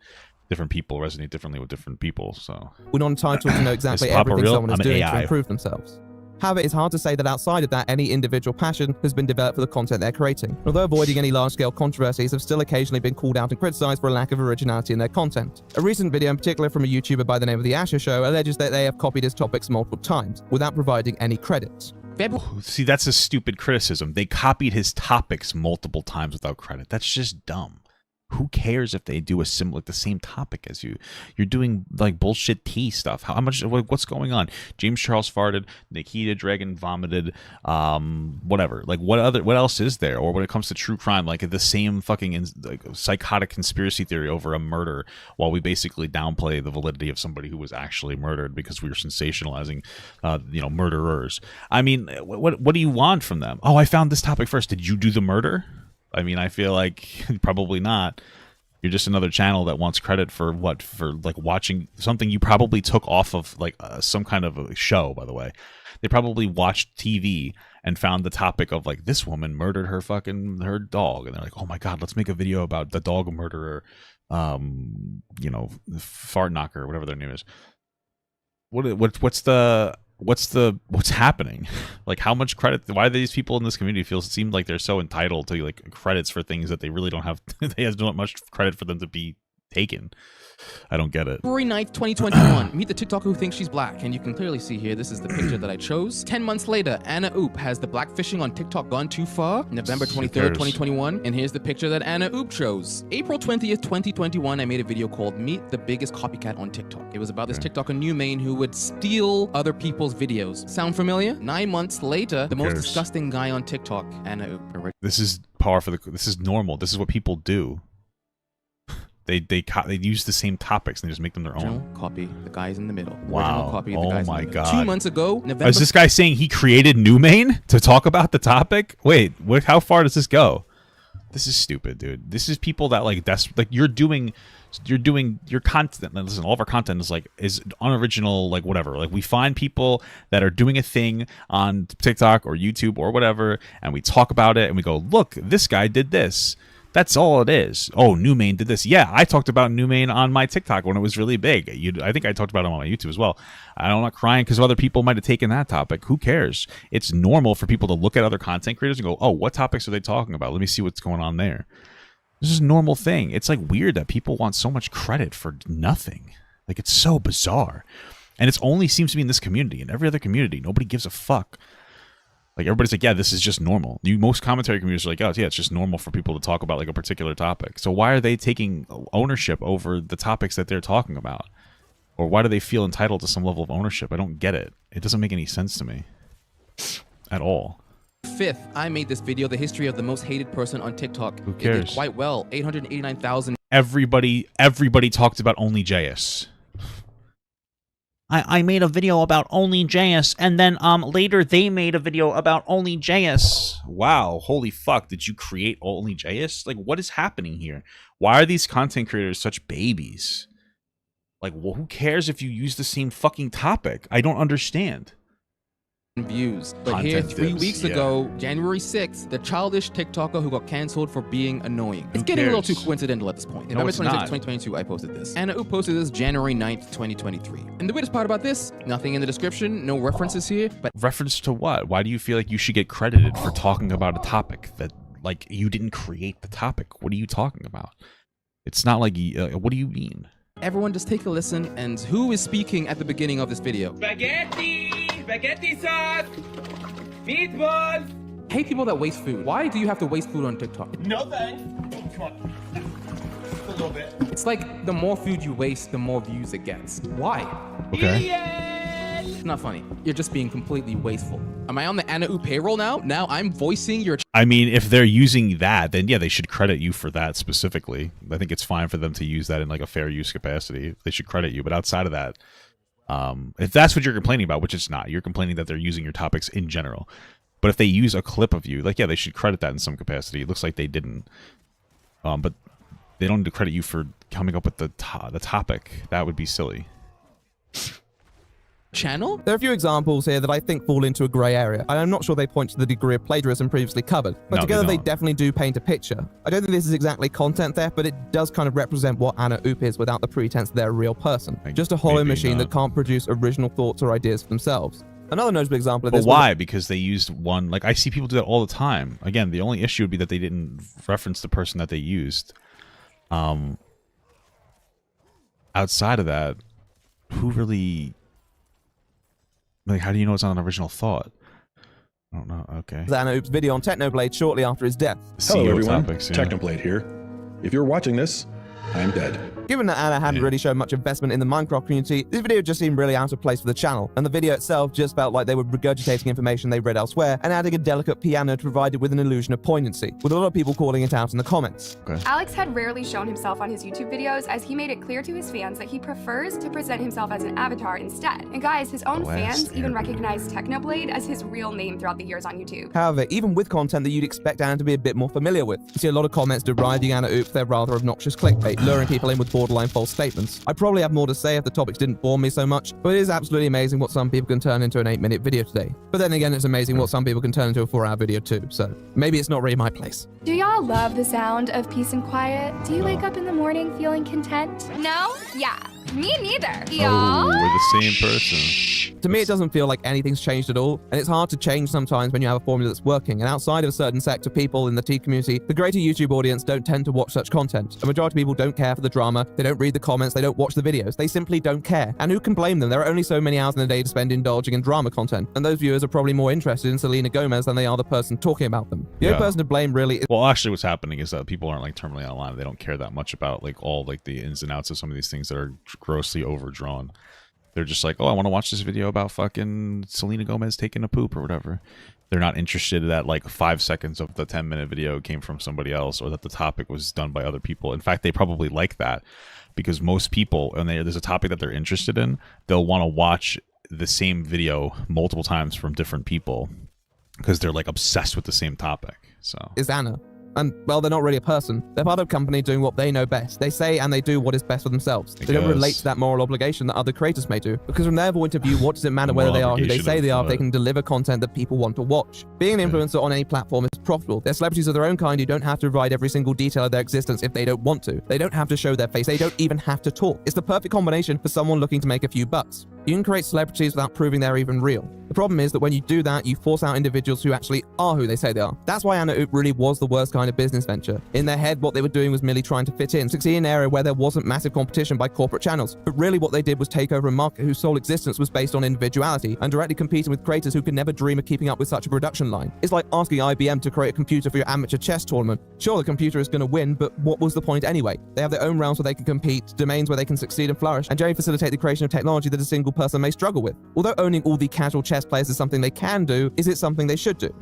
Speaker 1: Different people resonate differently with different people. So
Speaker 3: we're not entitled to know exactly everything someone is doing to improve themselves. However, it's hard to say that outside of that, any individual passion has been developed for the content they're creating. Although avoiding any large-scale controversies, have still occasionally been called out and criticized for a lack of originality in their content. A recent video in particular from a YouTuber by the name of The Asher Show alleges that they have copied his topics multiple times, without providing any credit.
Speaker 1: See, that's a stupid criticism. They copied his topics multiple times without credit. That's just dumb. Who cares if they do a similar, the same topic as you? You're doing like bullshit tea stuff. How much? What's going on? James Charles farted. Nikita Dragon vomited. Whatever. Like what else is there? Or when it comes to true crime, like the same fucking like, psychotic conspiracy theory over a murder, while we basically downplay the validity of somebody who was actually murdered because we were sensationalizing, murderers. I mean, what do you want from them? Oh, I found this topic first. Did you do the murder? I mean, I feel like probably not. You're just another channel that wants credit for what? For like watching something you probably took off of like some kind of a show, by the way. They probably watched TV and found the topic of like, this woman murdered her dog. And they're like, oh my God, let's make a video about the dog murderer, fart knocker, whatever their name is. What's happening? Like, how much credit? Why do these people in this community seem like they're so entitled to like credits for things that they really don't have? They have not much credit for them to be taken. I don't get it.
Speaker 18: February 9th, 2021. Meet the TikToker who thinks she's black. And you can clearly see here, this is the picture that I chose. 10 months later, Anna Oop has the blackfishing on TikTok gone too far? November 23rd, 2021. And here's the picture that Anna Oop chose. April 20th, 2021, I made a video called Meet the Biggest Copycat on TikTok. It was about this TikToker Newmain who would steal other people's videos. Sound familiar? 9 months later, the most disgusting guy on TikTok, Anna Oop.
Speaker 1: This is this is normal. This is what people do. They use the same topics and they just make them their own.
Speaker 18: Copy. The guy's in the middle.
Speaker 1: Wow.
Speaker 18: Copy, the
Speaker 1: oh
Speaker 18: guy's
Speaker 1: my
Speaker 18: in the middle.
Speaker 1: God.
Speaker 18: 2 months ago, November.
Speaker 1: Is this guy saying he created Newmain to talk about the topic? Wait, how far does this go? This is stupid, dude. This is people that like you're doing your content. Listen, all of our content is unoriginal, like whatever. Like we find people that are doing a thing on TikTok or YouTube or whatever, and we talk about it and we go, look, this guy did this. That's all it is. Oh, Newmain did this. Yeah, I talked about Newmain on my TikTok when it was really big. I think I talked about him on my YouTube as well. I'm not crying because other people might have taken that topic. Who cares? It's normal for people to look at other content creators and go, oh, what topics are they talking about? Let me see what's going on there. This is a normal thing. It's like weird that people want so much credit for nothing. Like it's so bizarre. And it only seems to be in this community. In every other community, nobody gives a fuck. Like everybody's like, yeah, this is just normal. Most commentary communities are like, oh, yeah, it's just normal for people to talk about like a particular topic. So why are they taking ownership over the topics that they're talking about? Or why do they feel entitled to some level of ownership? I don't get it. It doesn't make any sense to me at all.
Speaker 18: 5th, I made this video, the history of the most hated person on TikTok.
Speaker 1: Who cares?
Speaker 18: It did quite well, 889,000.
Speaker 1: Everybody talked about OnlyJS.
Speaker 19: I made a video about OnlyJS, and then later they made a video about OnlyJS.
Speaker 1: Wow, holy fuck, did you create OnlyJS? Like, what is happening here? Why are these content creators such babies? Like, well, who cares if you use the same fucking topic? I don't understand.
Speaker 18: Views. But
Speaker 1: Content
Speaker 18: here, 3
Speaker 1: divs,
Speaker 18: weeks ago, January 6th, the childish TikToker who got cancelled for being annoying. It's
Speaker 1: Who
Speaker 18: getting a little
Speaker 1: cares?
Speaker 18: too coincidental at this point.
Speaker 1: No,
Speaker 18: November
Speaker 1: it's
Speaker 18: 26th,
Speaker 1: not.
Speaker 18: 2022, I posted this. Anna Oop posted this January 9th, 2023. And the weirdest part about this, nothing in the description, no references here, but
Speaker 1: Reference to what? Why do you feel like you should get credited for talking about a topic that, like, you didn't create the topic? What are you talking about? It's not like, what do you mean?
Speaker 18: everyone just take a listen. And who is speaking at the beginning of this video?
Speaker 20: Spaghetti sauce! Meatballs!
Speaker 18: Hate people that waste food. Why do you have to waste food on TikTok?
Speaker 20: No thanks. Come on. Just a little bit.
Speaker 18: It's like the more food you waste, the more views it gets. Why?
Speaker 1: Okay.
Speaker 18: It's not funny. You're just being completely wasteful. Am I on the Anna U payroll now? Now I'm voicing your...
Speaker 1: I mean, if they're using that, then yeah, they should credit you for that specifically. I think it's fine for them to use that in like a fair use capacity. They should credit you. But outside of that, if that's what you're complaining about, which it's not, you're complaining that they're using your topics in general. But if they use a clip of you, like, yeah, they should credit that in some capacity. It looks like they didn't. But they don't need to credit you for coming up with the topic. That would be silly.
Speaker 18: Channel?
Speaker 3: There are a few examples here that I think fall into a grey area, and I'm not sure they point to the degree of plagiarism previously covered, but
Speaker 1: No,
Speaker 3: together
Speaker 1: they
Speaker 3: they
Speaker 1: don't.
Speaker 3: definitely do paint a picture. I don't think this is exactly content theft, but it does kind of represent what Anna Oop is without the pretense they're a real person. Just a hollow
Speaker 1: maybe
Speaker 3: machine
Speaker 1: not.
Speaker 3: that can't produce original thoughts or ideas for themselves. Another notable example of
Speaker 1: But
Speaker 3: this
Speaker 1: why? Because they used one, like, I see people do that all the time. Again, the only issue would be that they didn't reference the person that they used. Outside of that, who really... Like, how do you know it's not an original thought? I don't know. Okay.
Speaker 3: Anna Oop's video on Technoblade shortly after his death.
Speaker 21: Hello everyone, Technoblade here. If you're watching this, I'm dead.
Speaker 3: Given that Anna hadn't really shown much investment in the Minecraft community, this video just seemed really out of place for the channel, and the video itself just felt like they were regurgitating information they read elsewhere and adding a delicate piano to provide it with an illusion of poignancy, with a lot of people calling it out in the comments.
Speaker 8: Okay. Alex had rarely shown himself on his YouTube videos, as he made it clear to his fans that he prefers to present himself as an avatar instead. And guys, his own fans even recognized Technoblade as his real name throughout the years on YouTube.
Speaker 3: However, even with content that you'd expect Anna to be a bit more familiar with, you see a lot of comments deriding Anna Oop for their rather obnoxious clickbait, luring people in with borderline false statements. I probably have more to say if the topics didn't bore me so much, but it is absolutely amazing what some people can turn into an 8-minute video today. But then again, it's amazing what some people can turn into a 4-hour video too, so maybe it's not really my place.
Speaker 8: Do y'all love the sound of peace and quiet? Do you wake up in the morning feeling content? No? Yeah. Me neither. Y'all?
Speaker 1: Oh, we're the same person.
Speaker 3: To me, it doesn't feel like anything's changed at all, and it's hard to change sometimes when you have a formula that's working, and outside of a certain sector of people in the tea community, the greater YouTube audience don't tend to watch such content. A majority of people don't care for the drama, they don't read the comments, they don't watch the videos, they simply don't care. And who can blame them? There are only so many hours in the day to spend indulging in drama content, and those viewers are probably more interested in Selena Gomez than they are the person talking about them. The only person to blame really is—
Speaker 1: Well, actually what's happening is that people aren't like terminally online. They don't care that much about like all like the ins and outs of some of these things that are grossly overdrawn. They're just like, oh, I want to watch this video about fucking Selena Gomez taking a poop or whatever. They're not interested that like 5 seconds of the 10-minute video came from somebody else, or that the topic was done by other people. In fact, they probably like that, because most people, when there's a topic that they're interested in, they'll want to watch the same video multiple times from different people because they're like obsessed with the same topic. So
Speaker 3: is Anna. And, well, they're not really a person. They're part of a company doing what they know best. They say and they do what is best for themselves. They don't relate to that moral obligation that other creators may do. Because from their point of view, what does it matter whether they are who they say they are if they can deliver content that people want to watch? Being an influencer on any platform is profitable. They're celebrities of their own kind who don't have to provide every single detail of their existence if they don't want to. They don't have to show their face. They don't even have to talk. It's the perfect combination for someone looking to make a few bucks. You can create celebrities without proving they're even real. The problem is that when you do that, you force out individuals who actually are who they say they are. That's why Anna Oop really was the worst kind of business venture. In their head, what they were doing was merely trying to fit in, succeed in an area where there wasn't massive competition by corporate channels. But really what they did was take over a market whose sole existence was based on individuality and directly competing with creators who could never dream of keeping up with such a production line. It's like asking IBM to create a computer for your amateur chess tournament. Sure, the computer is going to win, but what was the point anyway? They have their own realms where they can compete, domains where they can succeed and flourish, and generally facilitate the creation of technology that a single person may struggle with. Although owning all the casual chess players is something they can do, is it something they should do?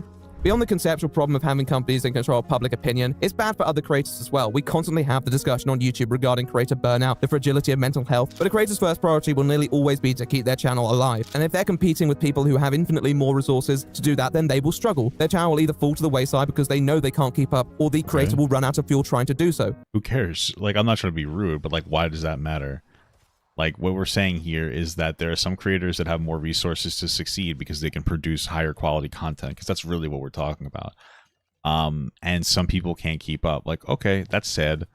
Speaker 3: Beyond the conceptual problem of having companies in control of public opinion, it's bad for other creators as well. We constantly have the discussion on YouTube regarding creator burnout, the fragility of mental health, but a creator's first priority will nearly always be to keep their channel alive. And if they're competing with people who have infinitely more resources to do that, then they will struggle. Their channel will either fall to the wayside because they know they can't keep up, or the creator will run out of fuel trying to do so.
Speaker 1: Who cares? Like, I'm not trying to be rude, but like, why does that matter? Like, what we're saying here is that there are some creators that have more resources to succeed because they can produce higher quality content, because that's really what we're talking about. And some people can't keep up. Like, okay, that's sad.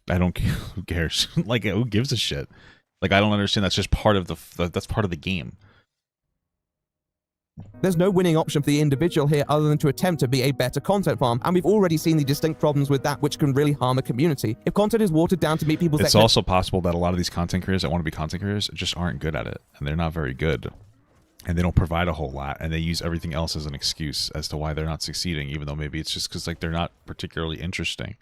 Speaker 1: I don't care. Who cares? Like, who gives a shit? Like, I don't understand. That's just part of that's part of the game.
Speaker 3: There's no winning option for the individual here other than to attempt to be a better content farm, and we've already seen the distinct problems with that which can really harm a community. If content is watered down to meet people's—
Speaker 1: It's also possible that a lot of these content creators that want to be content creators just aren't good at it, and they're not very good, and they don't provide a whole lot, and they use everything else as an excuse as to why they're not succeeding, even though maybe it's just because like they're not particularly interesting.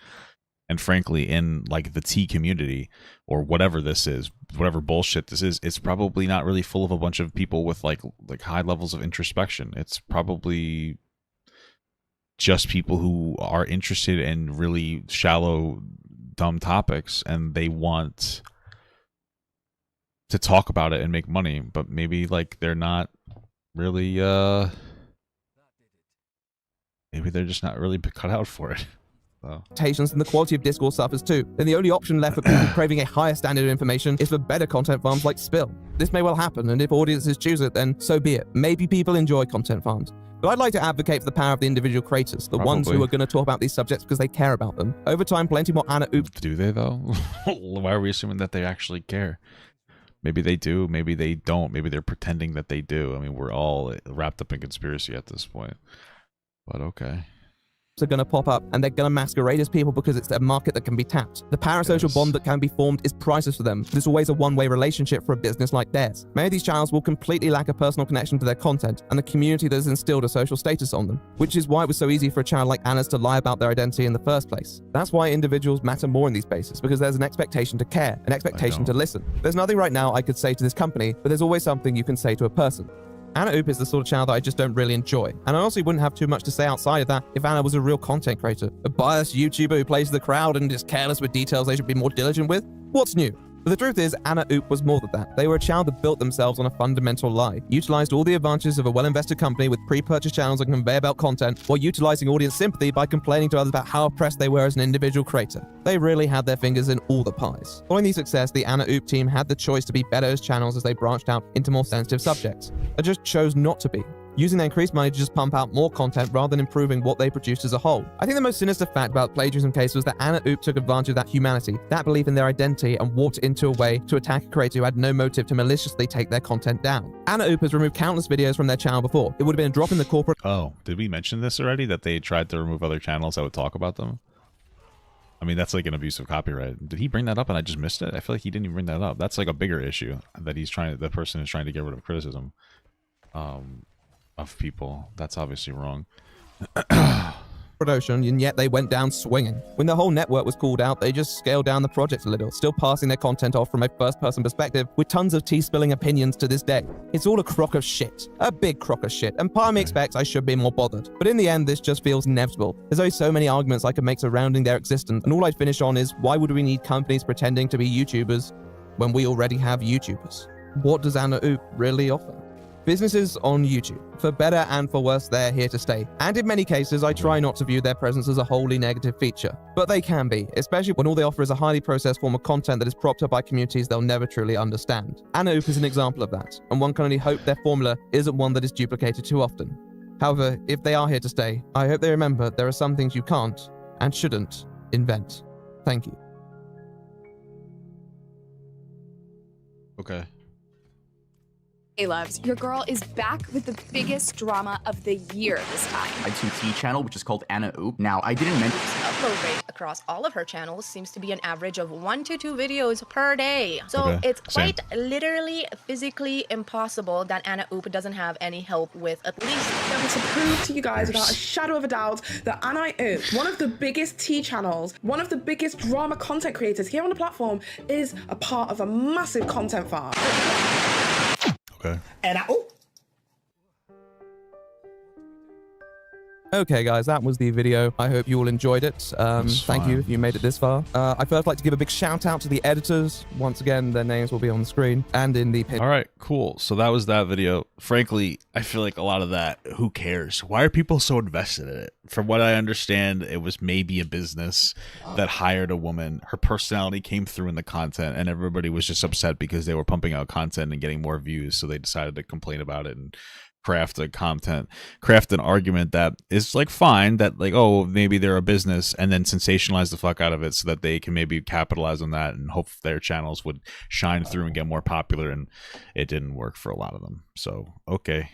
Speaker 1: And frankly, in like the tea community or whatever this is, whatever bullshit this is, it's probably not really full of a bunch of people with like high levels of introspection. It's probably just people who are interested in really shallow, dumb topics, and they want to talk about it and make money, but maybe like they're not really maybe they're just not really cut out for it.
Speaker 3: And the quality of discourse suffers too. Then the only option left for people craving a higher standard of information is for better content farms like Spill. This may well happen, and if audiences choose it, then so be it. Maybe people enjoy content farms. But I'd like to advocate for the power of the individual creators, the ones who are going to talk about these subjects because they care about them. Over time, plenty more Anna Oop—
Speaker 1: Do they though? Why are we assuming that they actually care? Maybe they do, maybe they don't, maybe they're pretending that they do. I mean, we're all wrapped up in conspiracy at this point. But okay.
Speaker 3: are going to pop up, and they're going to masquerade as people because it's a market that can be tapped. The parasocial bond that can be formed is priceless for them. There's always a one-way relationship for a business like theirs. Many of these channels will completely lack a personal connection to their content and the community that has instilled a social status on them, which is why it was so easy for a channel like Anna's to lie about their identity in the first place. That's why individuals matter more in these spaces, because there's an expectation to care, an expectation to listen. There's nothing right now I could say to this company, but there's always something you can say to a person. Anna Oop is the sort of channel that I just don't really enjoy, and I honestly wouldn't have too much to say outside of that if Anna was a real content creator. A biased YouTuber who plays the crowd and is careless with details they should be more diligent with? What's new? But the truth is, Anna Oop was more than that. They were a channel that built themselves on a fundamental lie, utilized all the advantages of a well-invested company with pre-purchase channels and conveyor belt content, while utilizing audience sympathy by complaining to others about how oppressed they were as an individual creator. They really had their fingers in all the pies. Following the success, the Anna Oop team had the choice to be better as channels as they branched out into more sensitive subjects. They just chose not to be, using their increased money to just pump out more content rather than improving what they produced as a whole. I think the most sinister fact about the plagiarism case was that Anna Oop took advantage of that humanity, that belief in their identity, and warped it into a way to attack a creator who had no motive to maliciously take their content down. Anna Oop has removed countless videos from their channel before. It would have been a drop in the corporate—
Speaker 1: Oh, did we mention this already? That they tried to remove other channels that would talk about them? I mean, that's like an abuse of copyright. Did he bring that up and I just missed it? I feel like he didn't even bring that up. That's like a bigger issue that the person is trying to get rid of criticism. Of people. That's obviously wrong.
Speaker 3: Ocean, and yet they went down swinging. When the whole network was called out, they just scaled down the project a little, still passing their content off from a first-person perspective with tons of tea-spilling opinions to this day. It's all a crock of shit. A big crock of shit, and part of me expects I should be more bothered. But in the end, this just feels inevitable. There's always so many arguments I could make surrounding their existence, and all I'd finish on is, why would we need companies pretending to be YouTubers when we already have YouTubers? What does Anna Oop really offer? Businesses on YouTube. For better and for worse, they're here to stay. And in many cases, I try not to view their presence as a wholly negative feature. But they can be, especially when all they offer is a highly processed form of content that is propped up by communities they'll never truly understand. Anna Oop is an example of that, and one can only hope their formula isn't one that is duplicated too often. However, if they are here to stay, I hope they remember there are some things you can't and shouldn't invent. Thank you.
Speaker 1: Okay.
Speaker 2: Hey loves, your girl is back with the biggest drama of the year this time.
Speaker 22: My 2T channel, which is called Anna Oop. Now, I didn't mention—
Speaker 23: Upload rate across all of her channels seems to be an average of 1 to 2 videos per day. So it's quite literally physically impossible that Anna Oop doesn't have any help with at least.
Speaker 6: I'm to prove to you guys without a shadow of a doubt that Anna Oop, one of the biggest tea channels, one of the biggest drama content creators here on the platform, is a part of a massive content farm.
Speaker 1: Okay.
Speaker 9: And
Speaker 3: Okay guys, that was the video. I hope you all enjoyed it. Thank you if you made it this far. I'd first like to give a big shout out to the editors. Once again, their names will be on the screen and in the pin.
Speaker 1: All right, cool. So that was that video. Frankly, I feel like a lot of that, who cares? Why are people so invested in it? From what I understand, it was maybe a business that hired a woman. Her personality came through in the content, and everybody was just upset because they were pumping out content and getting more views, so they decided to complain about it and craft an argument that is like fine, that like, oh, maybe they're a business, and then sensationalize the fuck out of it so that they can maybe capitalize on that and hope their channels would shine through and get more popular. And it didn't work for a lot of them. So okay,